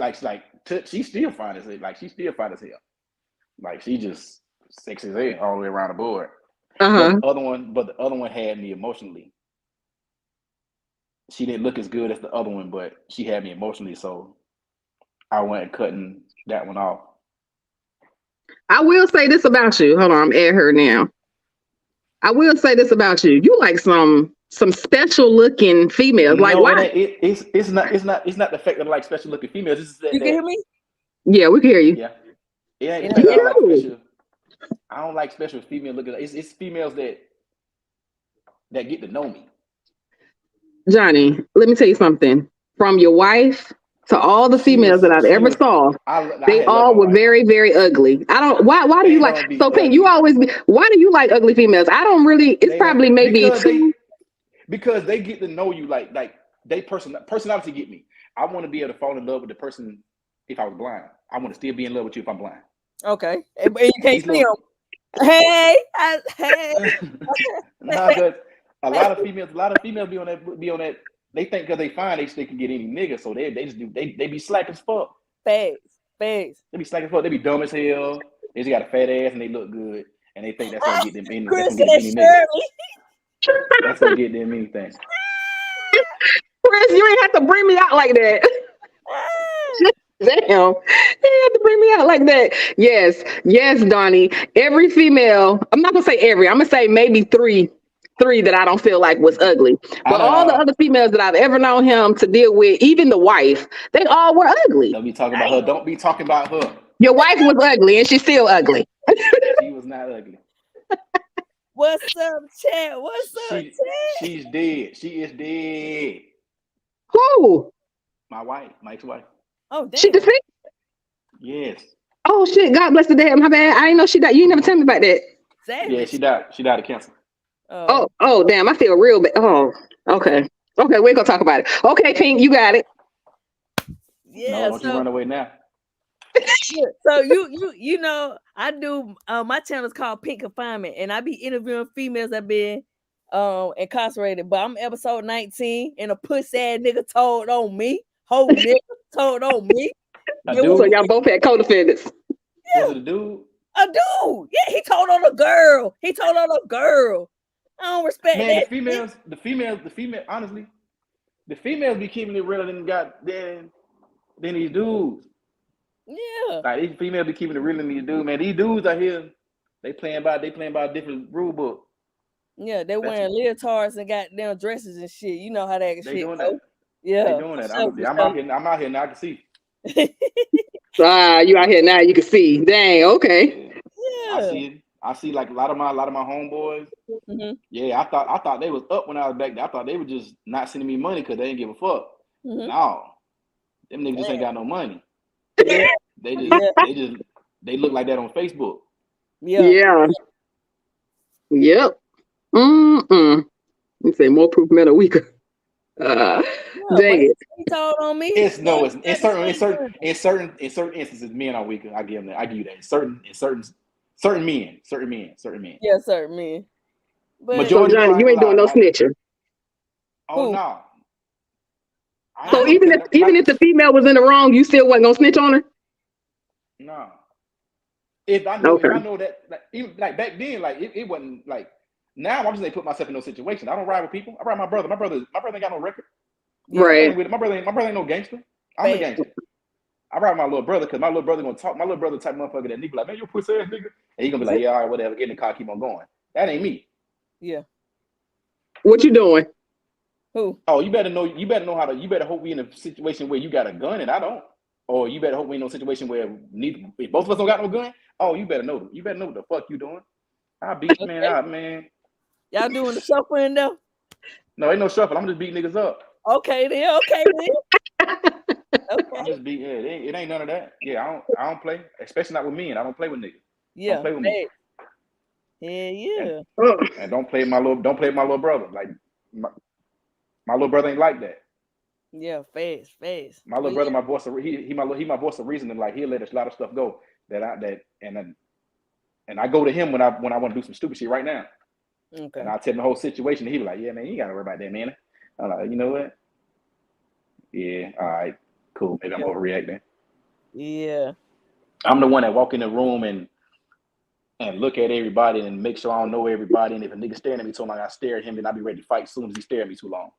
she's still fine as hell. Like she just sexy as hell all the way around the board. But the other one had me emotionally. She didn't look as good as the other one, but she had me emotionally, so I went cutting that one off. I will say this about you. Hold on, I'm at her now. I will say this about you. You like some special looking females. Like why? It's not the fact that I like special looking females. It's that, you can hear me? Yeah, we can hear you. Yeah. It ain't the fact that I like special. I don't like special female looking. It's females that get to know me. Johnny, let me tell you something. From your wife to all the females that I've ever saw, they all were very, very ugly. I don't. Why do you like? So Pink, you always. Why do you like ugly females? I don't really. It's probably maybe because they get to know you. Like they personality get me. I want to be able to fall in love with the person. If I was blind, I want to still be in love with you if I'm blind. Okay, and you can't see them. Hey. Because a lot of females be on that. They think because they fine, they can get any nigga, so they just do. They be slack as fuck. Facts. They be slack as fuck. They be dumb as hell. They just got a fat ass and they look good, and they think that's gonna get them any. That's gonna get them any nigga. That's gonna get them anything. Chris, you ain't have to bring me out like that. Damn, you have to bring me out like that. Yes, Donnie. Every female, I'm not gonna say every, I'm gonna say maybe three that I don't feel like was ugly. But all the other females that I've ever known him to deal with, even the wife, they all were ugly. Don't be talking about her. Don't be talking about her. Your wife was ugly and she's still ugly. She was not ugly. What's up, Chad? Chad? She's dead. She is dead. Who? My wife, Mike's wife. Oh, damn. She deceased? Yes. Oh shit! God bless the dead. My bad. I didn't know she died. You never tell me about that. Yeah, she died. She died of cancer. Oh, damn! I feel real bad. Oh, okay. We're gonna talk about it. Okay, Pink, you got it. Yeah. No, don't you run away now. So you know, I do. My channel is called Pink Confinement, and I be interviewing females that been incarcerated. But I'm episode 19, and a pussy ass nigga told on me. Whole nigga told on me. So y'all both had co-defendants. Yeah. Was it a dude? A dude. Yeah, he told on a girl. I don't respect that. The female, honestly, the females be keeping it realer than these dudes. Yeah. Like these females be keeping it realer than these dudes, man. These dudes out here, they playing by a different rule book. Yeah, they wearing leotards and goddamn dresses and shit. You know how that shit doing go. That. Yeah. They doing that. I'm out here now. I can see. You out here now, you can see. Dang, okay. Yeah. I see like a lot of my homeboys. Mm-hmm. Yeah, I thought they was up when I was back there. I thought they were just not sending me money because they didn't give a fuck. No, them niggas just ain't got no money. Yeah. They look like that on Facebook. Yeah. Yep. You say more proof men are weaker. Dang it. He told on me. It's certain instances men are weaker. I give them that. I give you that. In certain men. Yeah, certain men. But So Johnny, you ain't doing no snitching. Oh no. So even if the female was in the wrong, you still wasn't gonna snitch on her? No. If I know that, like, even like back then, like it wasn't like. Now I'm just gonna put myself in those situations. I don't ride with people. I ride with my brother. My brother ain't got no record. Right. My brother ain't no gangster. I'm a gangster. I ride with my little brother because my little brother gonna talk. My little brother type motherfucker that nigga like, man, you pussy ass nigga, and he gonna be like, yeah, all right, whatever. Get in the car, keep on going. That ain't me. Yeah. What you doing? Who? Oh, you better hope we in a situation where you got a gun and I don't. Or you better hope we in a situation where if both of us don't got no gun. Oh, you better know what the fuck you doing. I beat man out, man. Y'all doing the shuffling though? No, ain't no shuffle. I'm just beating niggas up. Okay then. Okay. I'm just beating. It ain't none of that. Yeah, I don't play, especially not with men. I don't play with niggas. Yeah. Don't play with me. Yeah. And don't play with my little brother. Like my little brother ain't like that. Yeah, fast. My little brother, my voice, he my voice of reason, and like he'll let a lot of stuff go and I go to him when I want to do some stupid shit right now. Okay. And I tell him the whole situation, and he be like, yeah, man, you ain't gotta worry about that, man. I'm like, you know what? Yeah, all right, cool. Maybe I'm overreacting. Yeah. I'm the one that walk in the room and look at everybody and make sure I don't know everybody. And if a nigga staring at me too long, I stare at him, then I be ready to fight as soon as he stare at me too long.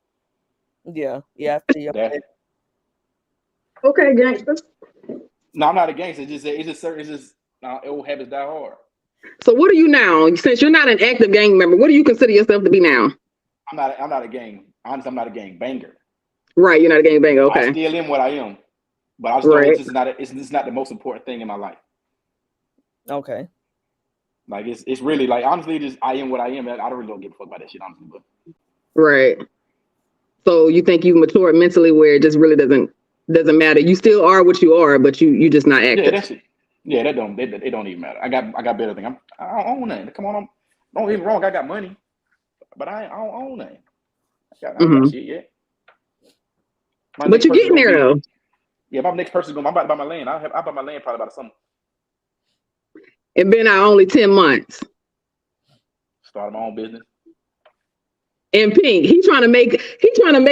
Yeah. I feel that. Okay, gangsters. No, I'm not a gangster. It's just old habits die hard. So what are you now? Since you're not an active gang member, what do you consider yourself to be now? I'm not a gang. Honestly, I'm not a gang banger. Right, you're not a gang banger. Okay. I still am what I am, but I just know it's just not the most important thing in my life. Okay. Like it's really like honestly, just I am what I am. I don't really give a fuck about that shit, honestly. But right. So you think you've matured mentally where it just really doesn't matter. You still are what you are, but you just not active. Yeah, that's it. Yeah, it don't even matter. I got better things. I don't own nothing. Come on, don't get me wrong. I got money, but I don't own nothing. I got shit yet. But you're getting there though. Yeah, my next person's going. I'm about to buy my land. I buy my land probably about summer. It been out only 10 months. Started my own business. And Pink, he trying to make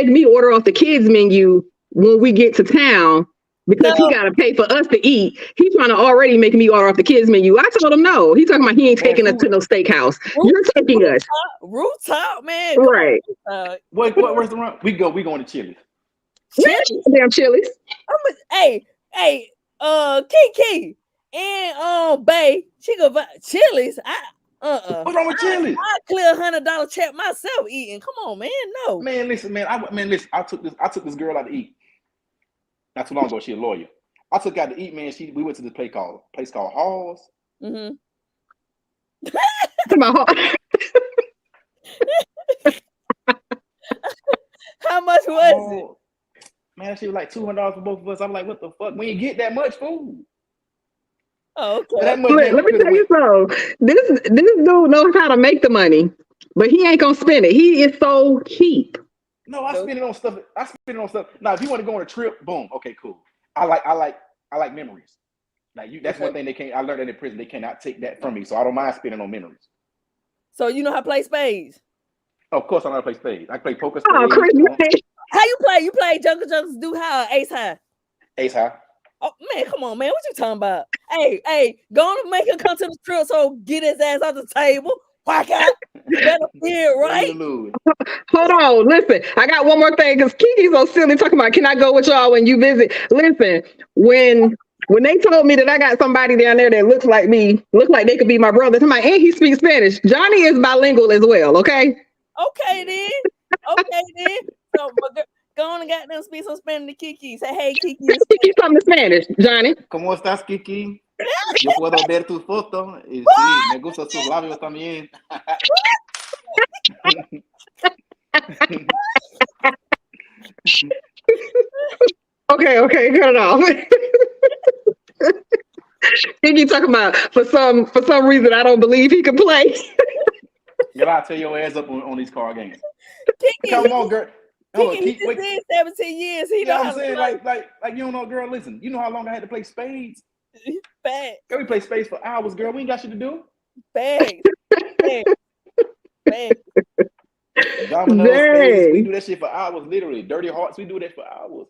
me order off the kids menu when we get to town because he got to pay for us to eat. He's trying to already make me order off the kids menu. I told him no. He talking about he ain't taking us to no steakhouse. You're taking us. Rooftop, man. Right. What restaurant? We going to Chili's. Damn Chili's. Hey, Kiki and Bay, she go Chili's. What's wrong with Chili's? I clear $100 check myself eating. Come on, man. No. Man, listen, man. I took this girl out to eat. Not too long ago, she a lawyer. I took her out to eat, man. We went to this place called Halls. Mm-hmm. How much was it? Man, she was like $200 for both of us. I'm like, what the fuck? We ain't get that much food. Oh, okay. Let me tell you something. This dude knows how to make the money, but he ain't gonna spend it. He is so cheap. No, I spend it on stuff. Now, if you want to go on a trip, boom, okay, cool. I like memories. Like that's one thing I learned that in prison. They cannot take that from me, so I don't mind spending on memories. So you know how to play spades? Of course, I know how to play spades. I play poker. Spades. Oh, Chris, how you play? You play Jungle do how? Ace high. Ace high. Oh man, come on, man. What you talking about? Hey, go on and make him come to the trip so get his ass off the table. Whack out. You better feel right. Hold on, listen. I got one more thing because Kiki's so silly talking about can I go with y'all when you visit? Listen, when they told me that I got somebody down there that looks like me, look like they could be my brother, and he speaks Spanish. Johnny is bilingual as well, okay? Okay then. So go on and goddamn speak some Spanish to Kiki. Say, hey, Kiki. Kiki something Spanish, Johnny. ¿Cómo estás, Kiki? Yo puedo ver tu foto. Y sí, me gustan tus labios también. Okay, cut it off. Kiki talking about for some reason I don't believe he can play. Girl, I'll tear your ass up on these card games. Kiki, Come on, girl. Hold on, Kiki, he just did 17 years. He know I'm how saying, to play. like you don't know, girl. Listen, you know how long I had to play spades? Facts. Girl, we play spades for hours, girl. We ain't got shit to do. Facts. Dominoes, spades, we Dang. do that shit for hours, literally. Dirty hearts, we do that for hours.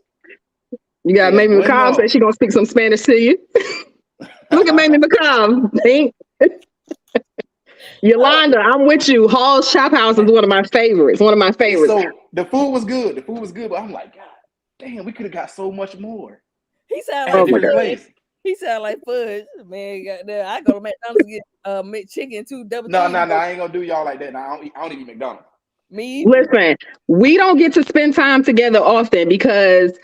You got Yeah, Mamie bueno. McCobb say she gonna speak some Spanish to you. Look at Mamie McCobb. Think. Yolanda, I'm with you. Hall's Chop House is one of my favorites. So the food was good. But I'm like, God damn, we could have got so much more. He sound At a like different place. He sound like fudge. Man, goddamn. I go to McDonald's and get McChicken too, double No, cheese. I ain't gonna do y'all like that. Nah, I don't eat McDonald's. Me either. Listen, we don't get to spend time together often because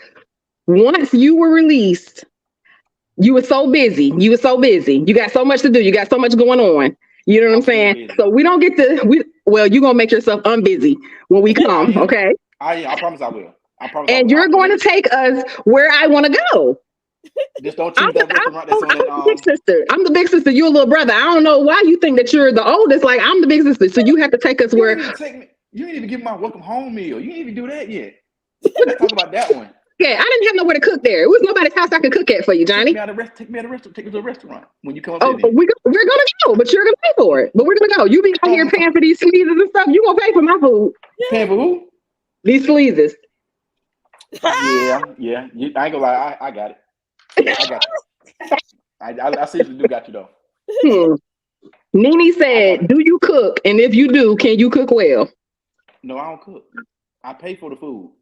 once you were released, you were so busy. You got so much to do. You got so much going on. You know what I'm saying? Busy. So we don't get to. Well, you're gonna make yourself unbusy when we come. Okay. I promise I will. And you're going to take us where I want to go. Just don't choose that restaurant that's on that. I'm the big sister. I'm the big sister. You're a little brother. I don't know why you think that you're the oldest. Like, I'm the big sister. So you have to take us where. You didn't even give my welcome home meal. You didn't even do that yet. Let's talk about that one. Yeah, I didn't have nowhere to cook there. It was nobody's house I could cook at for you, Johnny. Take me to a restaurant when you come up. Oh, we're gonna go, but you're gonna pay for it. But we're gonna go. You be out here paying for these sleezes and stuff. You gonna pay for my food. Paying for who? These sleezes. Yeah. I ain't gonna lie. I got it. I got you. I seriously do got you though. Nene said, "Do you cook? And if you do, can you cook well?" No, I don't cook. I pay for the food.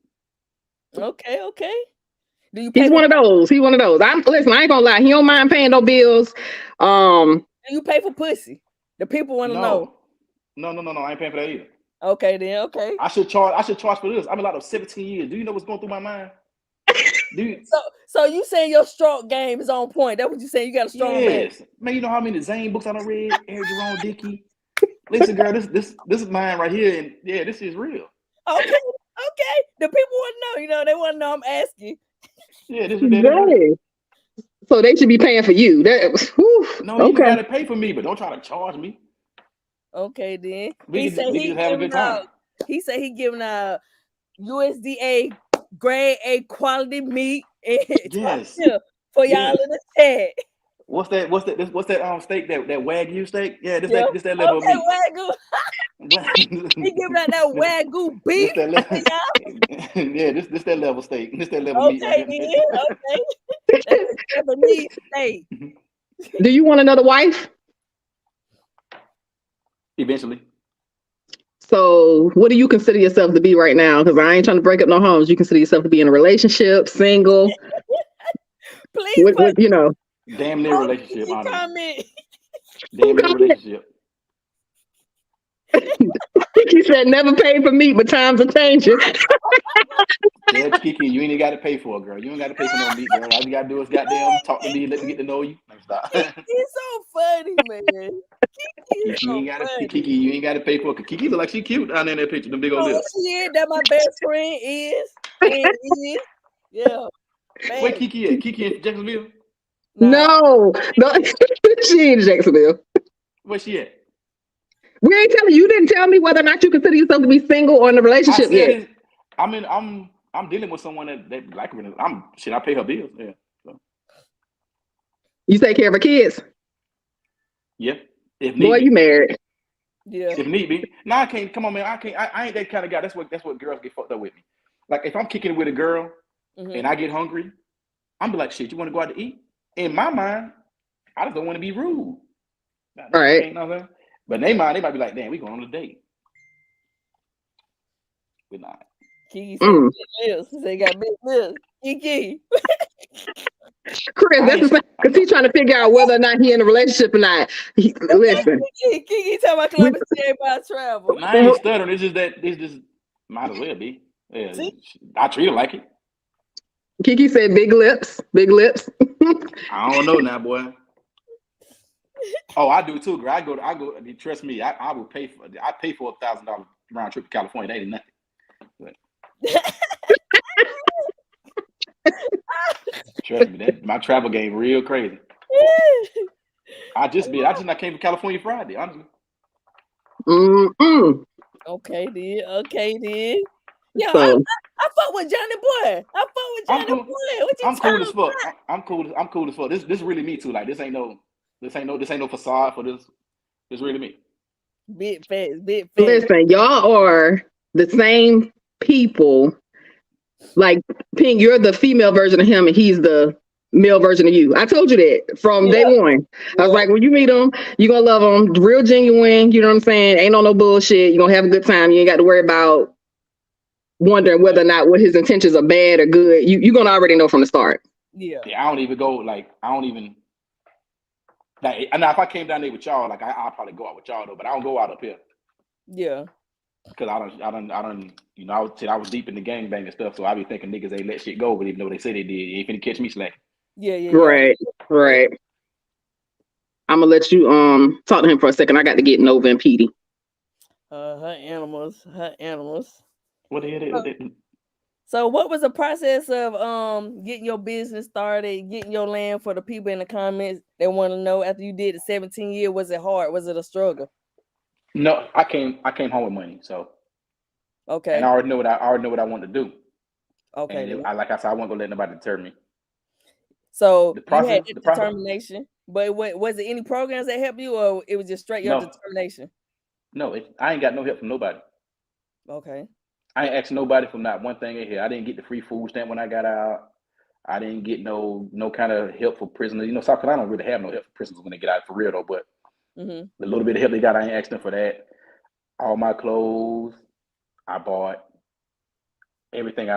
Okay. Do you pay He's one of those. Listen, I ain't gonna lie. He don't mind paying no bills. Do you pay for pussy? The people want to know. No. I ain't paying for that either. Okay, then. Okay. I should charge for this. I'm allowed of 17 years. Do you know what's going through my mind? Dude. So you saying your stroke game is on point? That's what you saying? You got a strong man. Man, you know how many Zane books I done read? Eric Jerome Dickey. Listen, girl, this is mine right here, and yeah, this is real. Okay. The people want to know. They want to know. I'm asking. Yeah, this is real. So they should be paying for you. You gotta pay for me, but don't try to charge me. Okay, then. We can just have a good time. He said he giving out USDA grade A quality meat yes. for y'all in the chat. What's that steak, that Wagyu steak? Yeah, this that level of meat. Wagyu. He giving out that Wagyu beef. This that level steak. This that level meat. Okay. That's a meat steak. Do you want another wife? Eventually. So what do you consider yourself to be right now? Because I ain't trying to break up no homes. You consider yourself to be in a relationship, single? Please, damn near relationship. Damn near relationship. He said never paid for meat, but times are changing. Yeah, Kiki, you ain't got to pay for it, girl. You ain't got to pay for no meat, girl. All you got to do is goddamn talk to me, let me get to know you. Stop. He's so funny, man. Kiki, you ain't got to pay for it. Kiki look like she cute down there in that picture, them big old lips. Yeah, that my best friend is. Yeah. Man. Where Kiki at? Kiki in Jacksonville? No. She ain't in Jacksonville. Where she at? We ain't telling you. Didn't tell me whether or not you consider yourself to be single or in a relationship yet. I'm dealing with someone that like her. I pay her bills. Yeah. So. You take care of her kids? Yeah. If need Boy, be. You married. Yeah. If need be. No, I can't. Come on, man. I can't. I ain't that kind of guy. That's what girls get fucked up with me. Like if I'm kicking it with a girl and I get hungry, I'm be like, shit, you want to go out to eat? In my mind, I just don't want to be rude. All right. But in their mind, they might be like, damn, we going on a date. We're not. Kiki said big lips. They got big lips. Kiki. Chris, that's the thing. Because he's trying to figure out whether or not he in a relationship or not. Listen. Kiki talking about club about travel. I ain't stuttering. It's just might as well be. Yeah. I treat her like it. Kiki said big lips. Big lips. I don't know now, boy. Oh, I do too, girl. I go. Trust me, I will pay for. I pay for $1,000 round trip to California. That ain't nothing. But. Trust me, that my travel game real crazy. I just not came to California Friday, honestly. Okay, then. Yeah, So I fuck with Johnny Boy. I'm cool. Boy. What you I'm cool as talking fuck. about? I'm cool as fuck. This really me too. Like this ain't no facade for this. This really me. Big facts. listen, y'all are the same people. Like Pink, you're the female version of him, and he's the male version of you. I told you that from day one. I was like, when you meet him, you're gonna love him. Real genuine, you know what I'm saying? Ain't on no bullshit. You're gonna have a good time. You ain't got to worry about wondering whether or not what his intentions are bad or good. You're gonna already know from the start. Yeah. I don't even go like like, and now if I came down there with y'all, like I'll probably go out with y'all though, but I don't go out up here. Yeah. Because I don't, you know, I was deep in the gangbang and stuff, so I be thinking niggas ain't let shit go, but even though they say they did, you ain't finna catch me slacking. Yeah. Right. I'm gonna let you talk to him for a second. I got to get Nova and Petey. Her animals. What the hell? So what was the process of getting your business started, getting your land for the people in the comments that want to know after you did the 17 years? Was it hard? Was it a struggle? No, I came home with money, so okay. And I already know what I want to do. Okay. And like I said, I wasn't gonna let nobody deter me. So the process, you had the determination, but was there any programs that helped you, or it was just straight your determination? No, I ain't got no help from nobody. Okay. I ain't asked nobody for not one thing in here. I didn't get the free food stamp when I got out. I didn't get no kind of help for prisoners. You know, South Carolina don't really have no help for prisoners when they get out for real though. But the little bit of help they got, I ain't asked them for that. All my clothes, I bought. Everything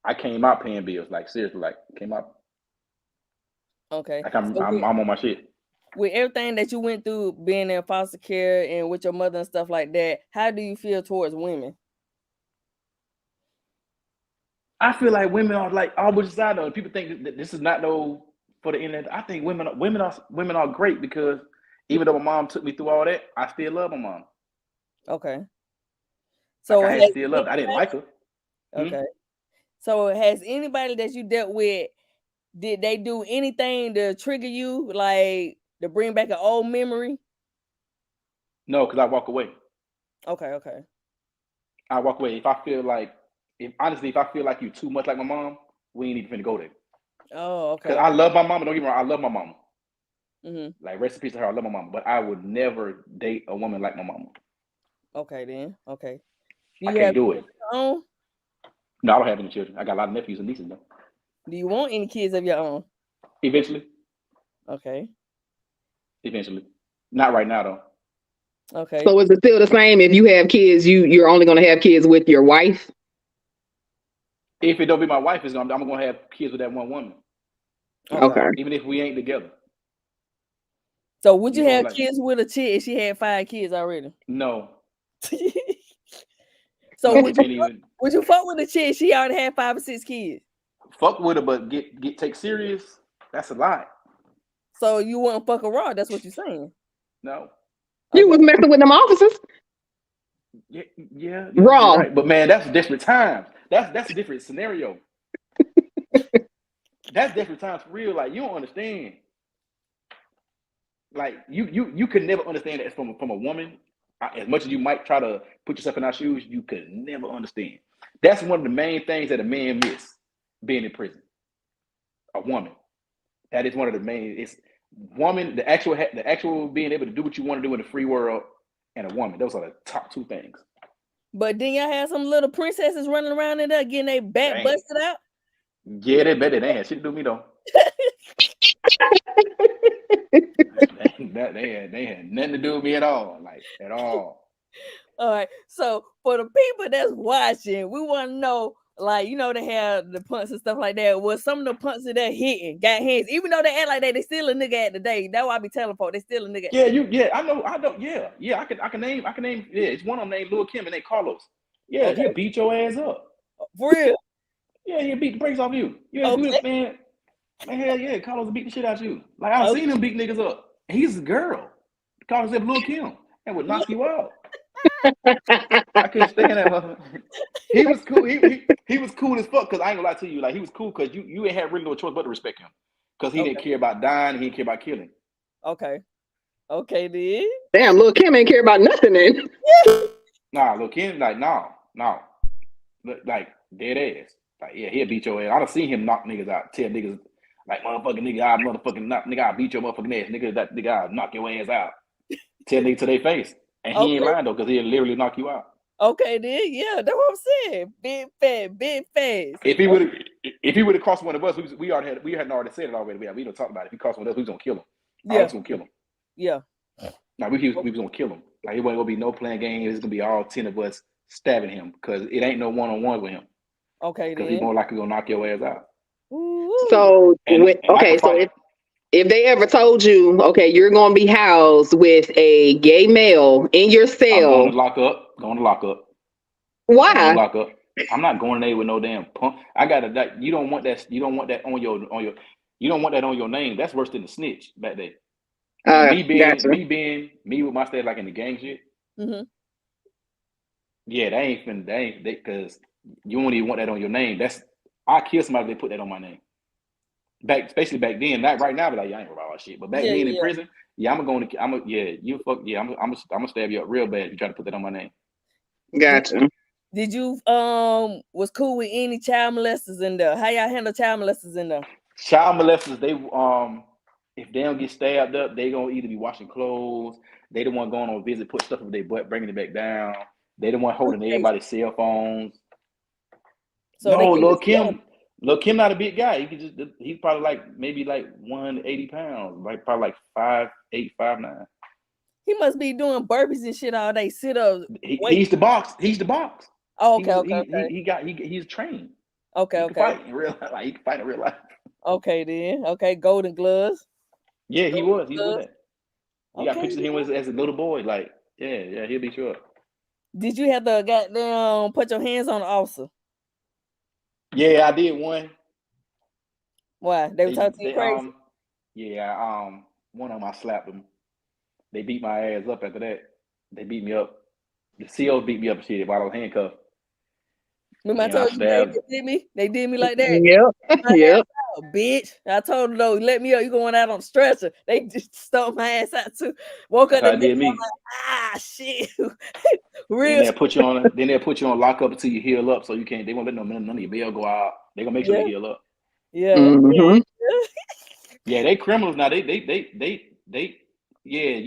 I came out paying bills, like seriously, like came out. Okay. Like I'm on my shit. With everything that you went through being in foster care and with your mother and stuff like that, how do you feel towards women? I feel like women are like opposite side of it. People think that this is not no for the internet. I think women are great because even though my mom took me through all that, I still love my mom. Okay. So like I still loved. I didn't like her. Okay. So has anybody that you dealt with, did they do anything to trigger you, like to bring back an old memory? No, because I walk away. Okay. I walk away. If I feel like you too much like my mom, we ain't even finna go there. Oh, okay. Because I love my mama. Don't get me wrong, I love my mama. Mm-hmm. Like rest in peace to her. I love my mama, but I would never date a woman like my mama. Okay, then. Okay. I can't do it. Own? No, I don't have any children. I got a lot of nephews and nieces though. Do you want any kids of your own? Eventually. Okay. Eventually. Not right now though. Okay. So is it still the same? If you have kids, you're only going to have kids with your wife? If it don't be my wife, I'm going to have kids with that one woman. Okay. Even if we ain't together. So would you have kids with a chick if she had 5 kids already? No. So would you fuck with a chick she already had 5 or 6 kids? Fuck with her, but take serious. That's a lot. So you wouldn't fuck her raw? That's what you're saying? No. You was messing with them officers. Yeah. Raw. Right. But man, that's different times. That's a different scenario. That's different times for real. Like you don't understand. Like you could never understand that from a woman. As much as you might try to put yourself in our shoes, you could never understand. That's one of the main things that a man miss being in prison. A woman. That is one of the main. It's woman. The actual being able to do what you want to do in the free world, and a woman. Those are the top 2 things. But then y'all have some little princesses running around in there getting their back busted out. Yeah, they bet they ain't shit to do me though. they had nothing to do with me at all, like at all. All right. So for the people that's watching, we want to know, like, you know, they have the punts and stuff like that. Was some of the punts that they're hitting got hands, even though they act like they still a nigga at the day. That's why I be telling folks they still a nigga. I know. Yeah, I can name. Yeah, it's one of them named Lil Kim and they Carlos. Yeah, he'll beat your ass up. For real? Yeah, he'll beat the brakes off you. Yeah, man. Man, hell yeah, Carlos will beat the shit out of you. Like I've seen him beat niggas up. He's a girl. Carlos said Lil Kim and would knock you out. I couldn't stand that motherfucker. He was cool. He was cool as fuck. Cause I ain't gonna lie to you, like he was cool because you ain't had really no choice but to respect him. Cause he didn't care about dying. He didn't care about killing. Okay. Okay, then. Damn, Lil Kim ain't care about nothing then. Nah, look him like no, like dead ass. Like yeah, he'll beat your ass. I done seen him knock niggas out. Tell niggas like motherfucking nigga, I motherfucking knock nigga, I beat your motherfucking ass. Nigga, that nigga, I knock your ass out. Tell nigga to their face, and he ain't lying though, cause he'll literally knock you out. Okay, then. Yeah, that's what I'm saying. Big fast. If he would have crossed one of us, we hadn't already said it already. We don't talk about it. If he crossed one of us, we was gonna kill him. Yeah, I was gonna kill him. yeah. Now we was gonna kill him. Like it wasn't gonna be no playing games. It's gonna be all 10 of us stabbing him because it ain't no one-on-one with him. Okay, Because then. he's more likely gonna knock your ass out. Ooh. So And okay, so if they ever told you, okay, you're gonna be housed with a gay male in your I'm cell, going to lock up. Going to lock up. why? Lock up. I'm not going there with no damn punk. I got that. You don't want that. You don't want that on your. You don't want that on your name. That's worse than the snitch back there. Gotcha. Me with my state like in the gang shit. Mm-hmm. Yeah, they because you won't even want that on your name. I kill somebody if they put that on my name. Especially back then, not right now, but like, I ain't about all shit. But back then in prison, I'm gonna stab you up real bad if you try to put that on my name. Gotcha. Did you was cool with any child molesters in there? How y'all handle child molesters in there? Child molesters, they if they don't get stabbed up, they gonna either be washing clothes, they the one going on a visit, put stuff in their butt, bringing it back down. They the one holding everybody's cell phones. So no, Lil Kim not a big guy. He's probably like maybe like 180 pounds, like probably like 5'8", 5'9". He must be doing burpees and shit all day. Sit up. He's the box. Oh, okay. He's trained. Okay, he can fight in real life. Like he can fight in real life. Okay, then. Okay, golden gloves. Yeah, he was. He was that. You got pictures of him as a little boy. Like, yeah, he'll be sure. Did you have to goddamn put your hands on the officer? Yeah, I did one. Why? They were talking to you crazy? One of them I slapped them. They beat my ass up after that. They beat me up. The COs beat me up and shit while I was handcuffed. Remember I told you they did me like that. Yep. Bitch. I told them though, let me up. You going out on the stretcher. They just stumped my ass out too. Woke up the next morning like, shit. Real. Then they'll put you on lockup until you heal up, so you can't. They won't let none of your bail go out. They gonna make sure you heal up. Yeah. Mm-hmm. Yeah, they criminals now. You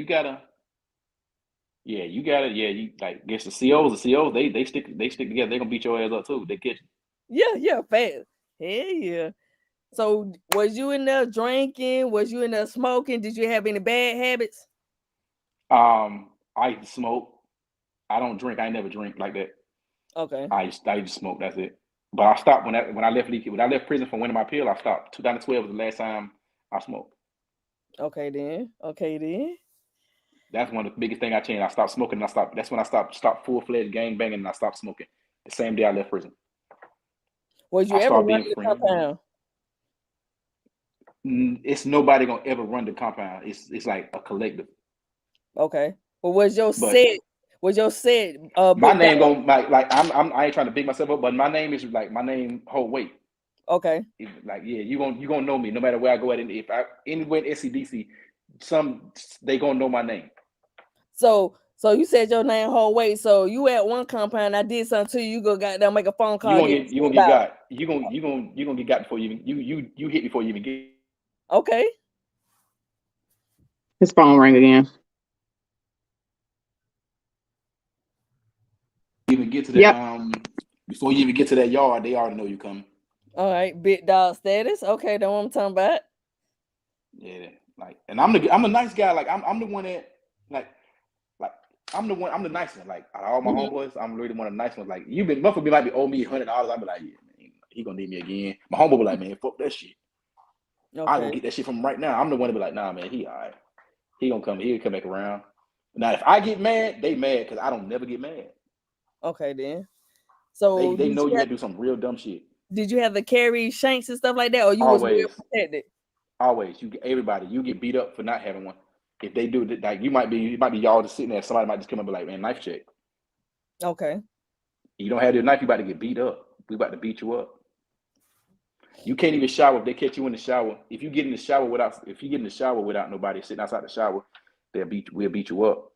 gotta. Yeah, you gotta. Yeah, you like against the COs. The COs they stick together. They gonna beat your ass up too. They catch you. Yeah, fast. Hell yeah. So was you in there drinking? Was you in there smoking? Did you have any bad habits? I used to smoke. I don't drink. I ain't never drink like that. Okay. I used to smoke. That's it. But I stopped when I left prison from winning my pill. I stopped. 2012 was the last time I smoked. Okay then. That's one of the biggest things I changed. I stopped smoking. That's when I stopped full-fledged gang banging, and I stopped smoking. The same day I left prison. Was you ever running the compound? It's nobody gonna ever run the compound. It's like a collective. Okay. Well, was your set? My name gonna like I ain't trying to big myself up, but my name is like my name hold weight. Okay. You gonna know me no matter where I go at. If I anywhere in SCDC, they gonna know my name. So you said your name hold weight. So you at one compound, I did something to you. You go goddamn make a phone call. You gonna get got. You gonna get got before you hit before you even get. Okay. His phone rang again. Even get to the before you even get to that yard, they already know you coming. All right, big dog status. Okay, that's what I'm talking about. Yeah, like, and I'm the nice guy. Like I'm the one that like I'm the nice one. Like out of all my homeboys, I'm really one of the nice ones. Like Buffalo might be owe me $100. I'll be like, yeah, man, he gonna need me again. My homeboy be like, man, fuck that shit. Okay. I gonna get that shit from right now. I'm the one to be like, nah, man, he all right. He'll come back around. Now if I get mad, they mad because I don't never get mad. Okay, then. So they know you had to do some real dumb shit. Did you have to carry shanks and stuff like that, or you always was protected? Always. You get beat up for not having one. If they do, like you might be y'all just sitting there. Somebody might just come up and be like, man, knife check. Okay. You don't have your knife, you about to get beat up. We about to beat you up. You can't even shower if they catch you in the shower. If you get in the shower without nobody sitting outside the shower, we'll beat you up.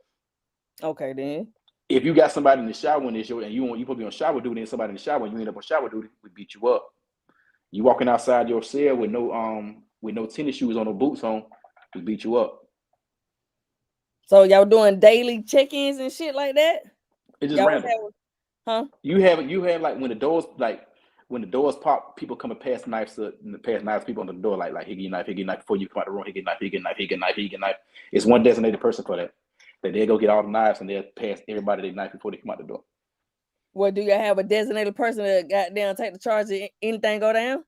Okay, then. If you got somebody in the shower and you supposed to be on shower duty and somebody in the shower and you end up on shower duty, we beat you up. You walking outside your cell with no tennis shoes on, no boots on, we beat you up. So y'all doing daily check-ins and shit like that? It's just Y'all random. huh? You have like when the doors pop, people come and pass knives people on the door, like here get your knife before you come out the room, here get your knife. It's one designated person for that. That they'll go get all the knives and they'll pass everybody their knife before they come out the door. Well, do y'all have a designated person that goddamn take the charge if anything go down?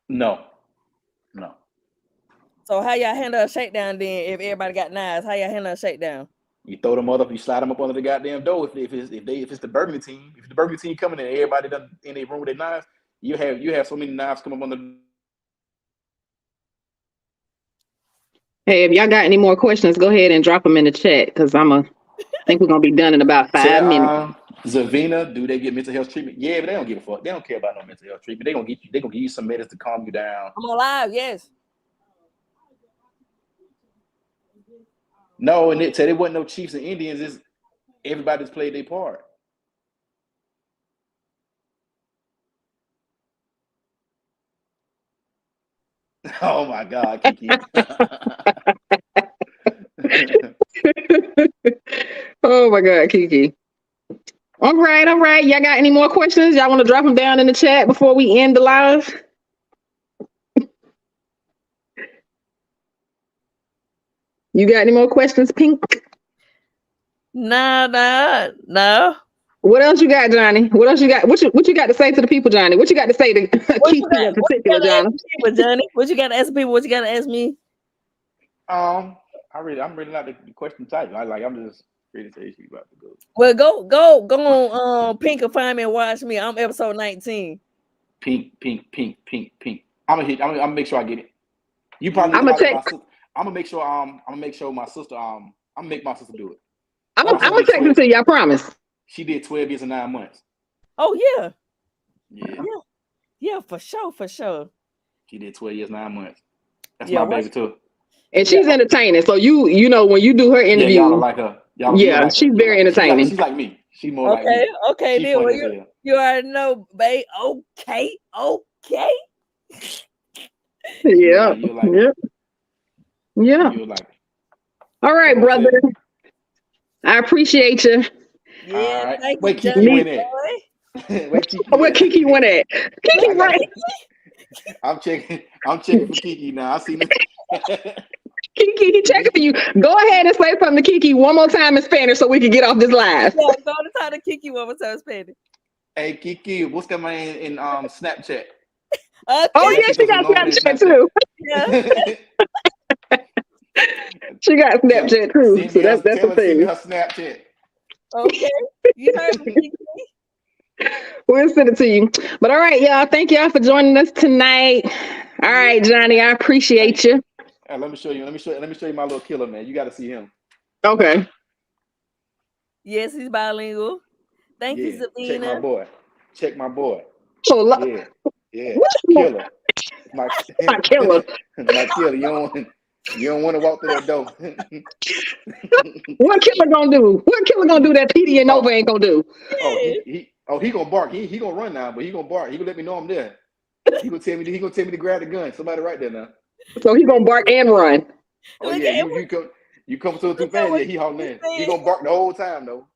No. So how y'all handle a shakedown then if everybody got knives? How y'all handle a shakedown? You throw them up, you slide them up under the goddamn door. If it's the Burgundy team, if the Burgundy team coming in and everybody done in a room with their knives, you have so many knives come up on the. Hey, if y'all got any more questions, go ahead and drop them in the chat because I think we're gonna be done in about 5 minutes. Zavina, do they get mental health treatment? Yeah, but they don't give a fuck. They don't care about no mental health treatment. They're gonna give you some medicine to calm you down. I'm alive, yes. No, and it said it wasn't no Chiefs and Indians. It's everybody's played their part. Oh my God, Kiki. Oh my God, Kiki. All right. Y'all got any more questions? Y'all want to drop them down in the chat before we end the live? You got any more questions, Pink? No. What else you got, Johnny? What else you got? What you got to say to the people, Johnny? What you got to say to Kiki in particular, Johnny? Johnny? What you got to ask people? What you got to ask me? I'm really not the question type. I'm just ready to tell you about the go. Well, go on Pink and find me and watch me. I'm episode 19. Pink. I'm gonna make sure I get it. You probably I'm gonna make sure my sister I'm gonna make my sister do it. I'm gonna text it to you, I promise. She did 12 years and 9 months. Oh yeah, for sure. She did 12 years 9 months. That's my baby too. And she's entertaining. So you know when you do her interview, y'all like her. She's very entertaining. She's like me. She's more like me. Okay, then well, you already know, babe. Okay. Yeah. All right, brother. I appreciate you. Yeah, right. Wait, Kiki went at. Where Kiki went at? Kiki right. I'm checking for Kiki now. I see Kiki, he checking for you. Go ahead and say something to Kiki one more time in Spanish so we can get off this live. Yeah, go to talk to Kiki one more time in Spanish. Hey Kiki, what's that man in Snapchat? Okay. Oh yeah, she got Snapchat too. Yeah. She got Snapchat too. So that's the thing. Her Snapchat. Okay. You heard me, Kiki. We'll send it to you. But all right, y'all. Thank y'all for joining us tonight. All right, Johnny, I appreciate you. Hey, let me show you my little killer, man. You got to see him. Okay. Yes, he's bilingual. Thank you, Sabina. Check my boy. Oh, yeah. Killer. My killer. My killer. You don't want to walk through that door. What killer gonna do? What killer gonna do that PD and Nova ain't gonna do? He gonna bark. He gonna run now, but he gonna bark. He gonna let me know I'm there. He gonna tell me to grab the gun. Somebody right there now. So he gonna bark and run. Oh yeah, you come to it too fast. Yeah, he hauling in. He gonna bark the whole time though.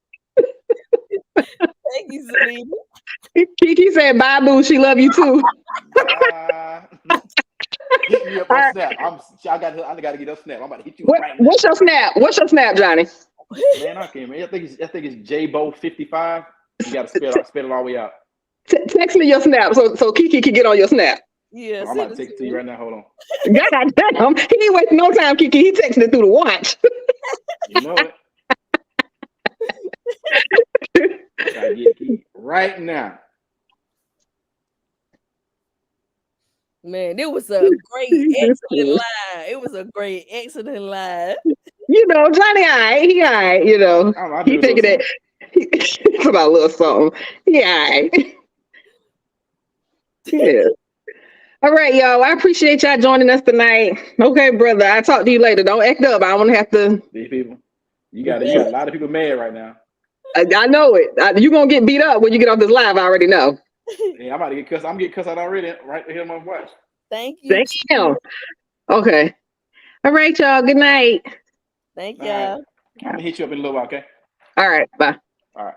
Thank you, Sabina. Kiki said, "Bye, boo. She love you too." Hit me up on Snap. I gotta get up Snap. I'm about to hit you right now. What's your Snap? What's your Snap, Johnny? Man, I can't. Man, I think it's JBO55. You gotta spell it all the way out. Text me your Snap so Kiki can get on your Snap. Yeah, I'm about to text it to you right now. Hold on. God damn, he ain't wasting no time, Kiki. He texting it through the watch. You know it. Gotta get Kiki right now. Man, it was a great, excellent lie. It was a great, excellent lie. You know, Johnny, he all right, you know. He It's about a little something. Yeah. Yeah. All right, y'all. I appreciate y'all joining us tonight. Okay, brother. I'll talk to you later. Don't act up. I don't want to have to. These people, you got a lot of people mad right now. I know it. You're going to get beat up when you get off this live. I already know. Yeah, I'm about to get cussed. I'm getting cussed out already right here on my watch. Thank you. Damn. Okay. All right, y'all. Good night. Thank All y'all. right. I'm going to hit you up in a little while, okay? All right. Bye. All right.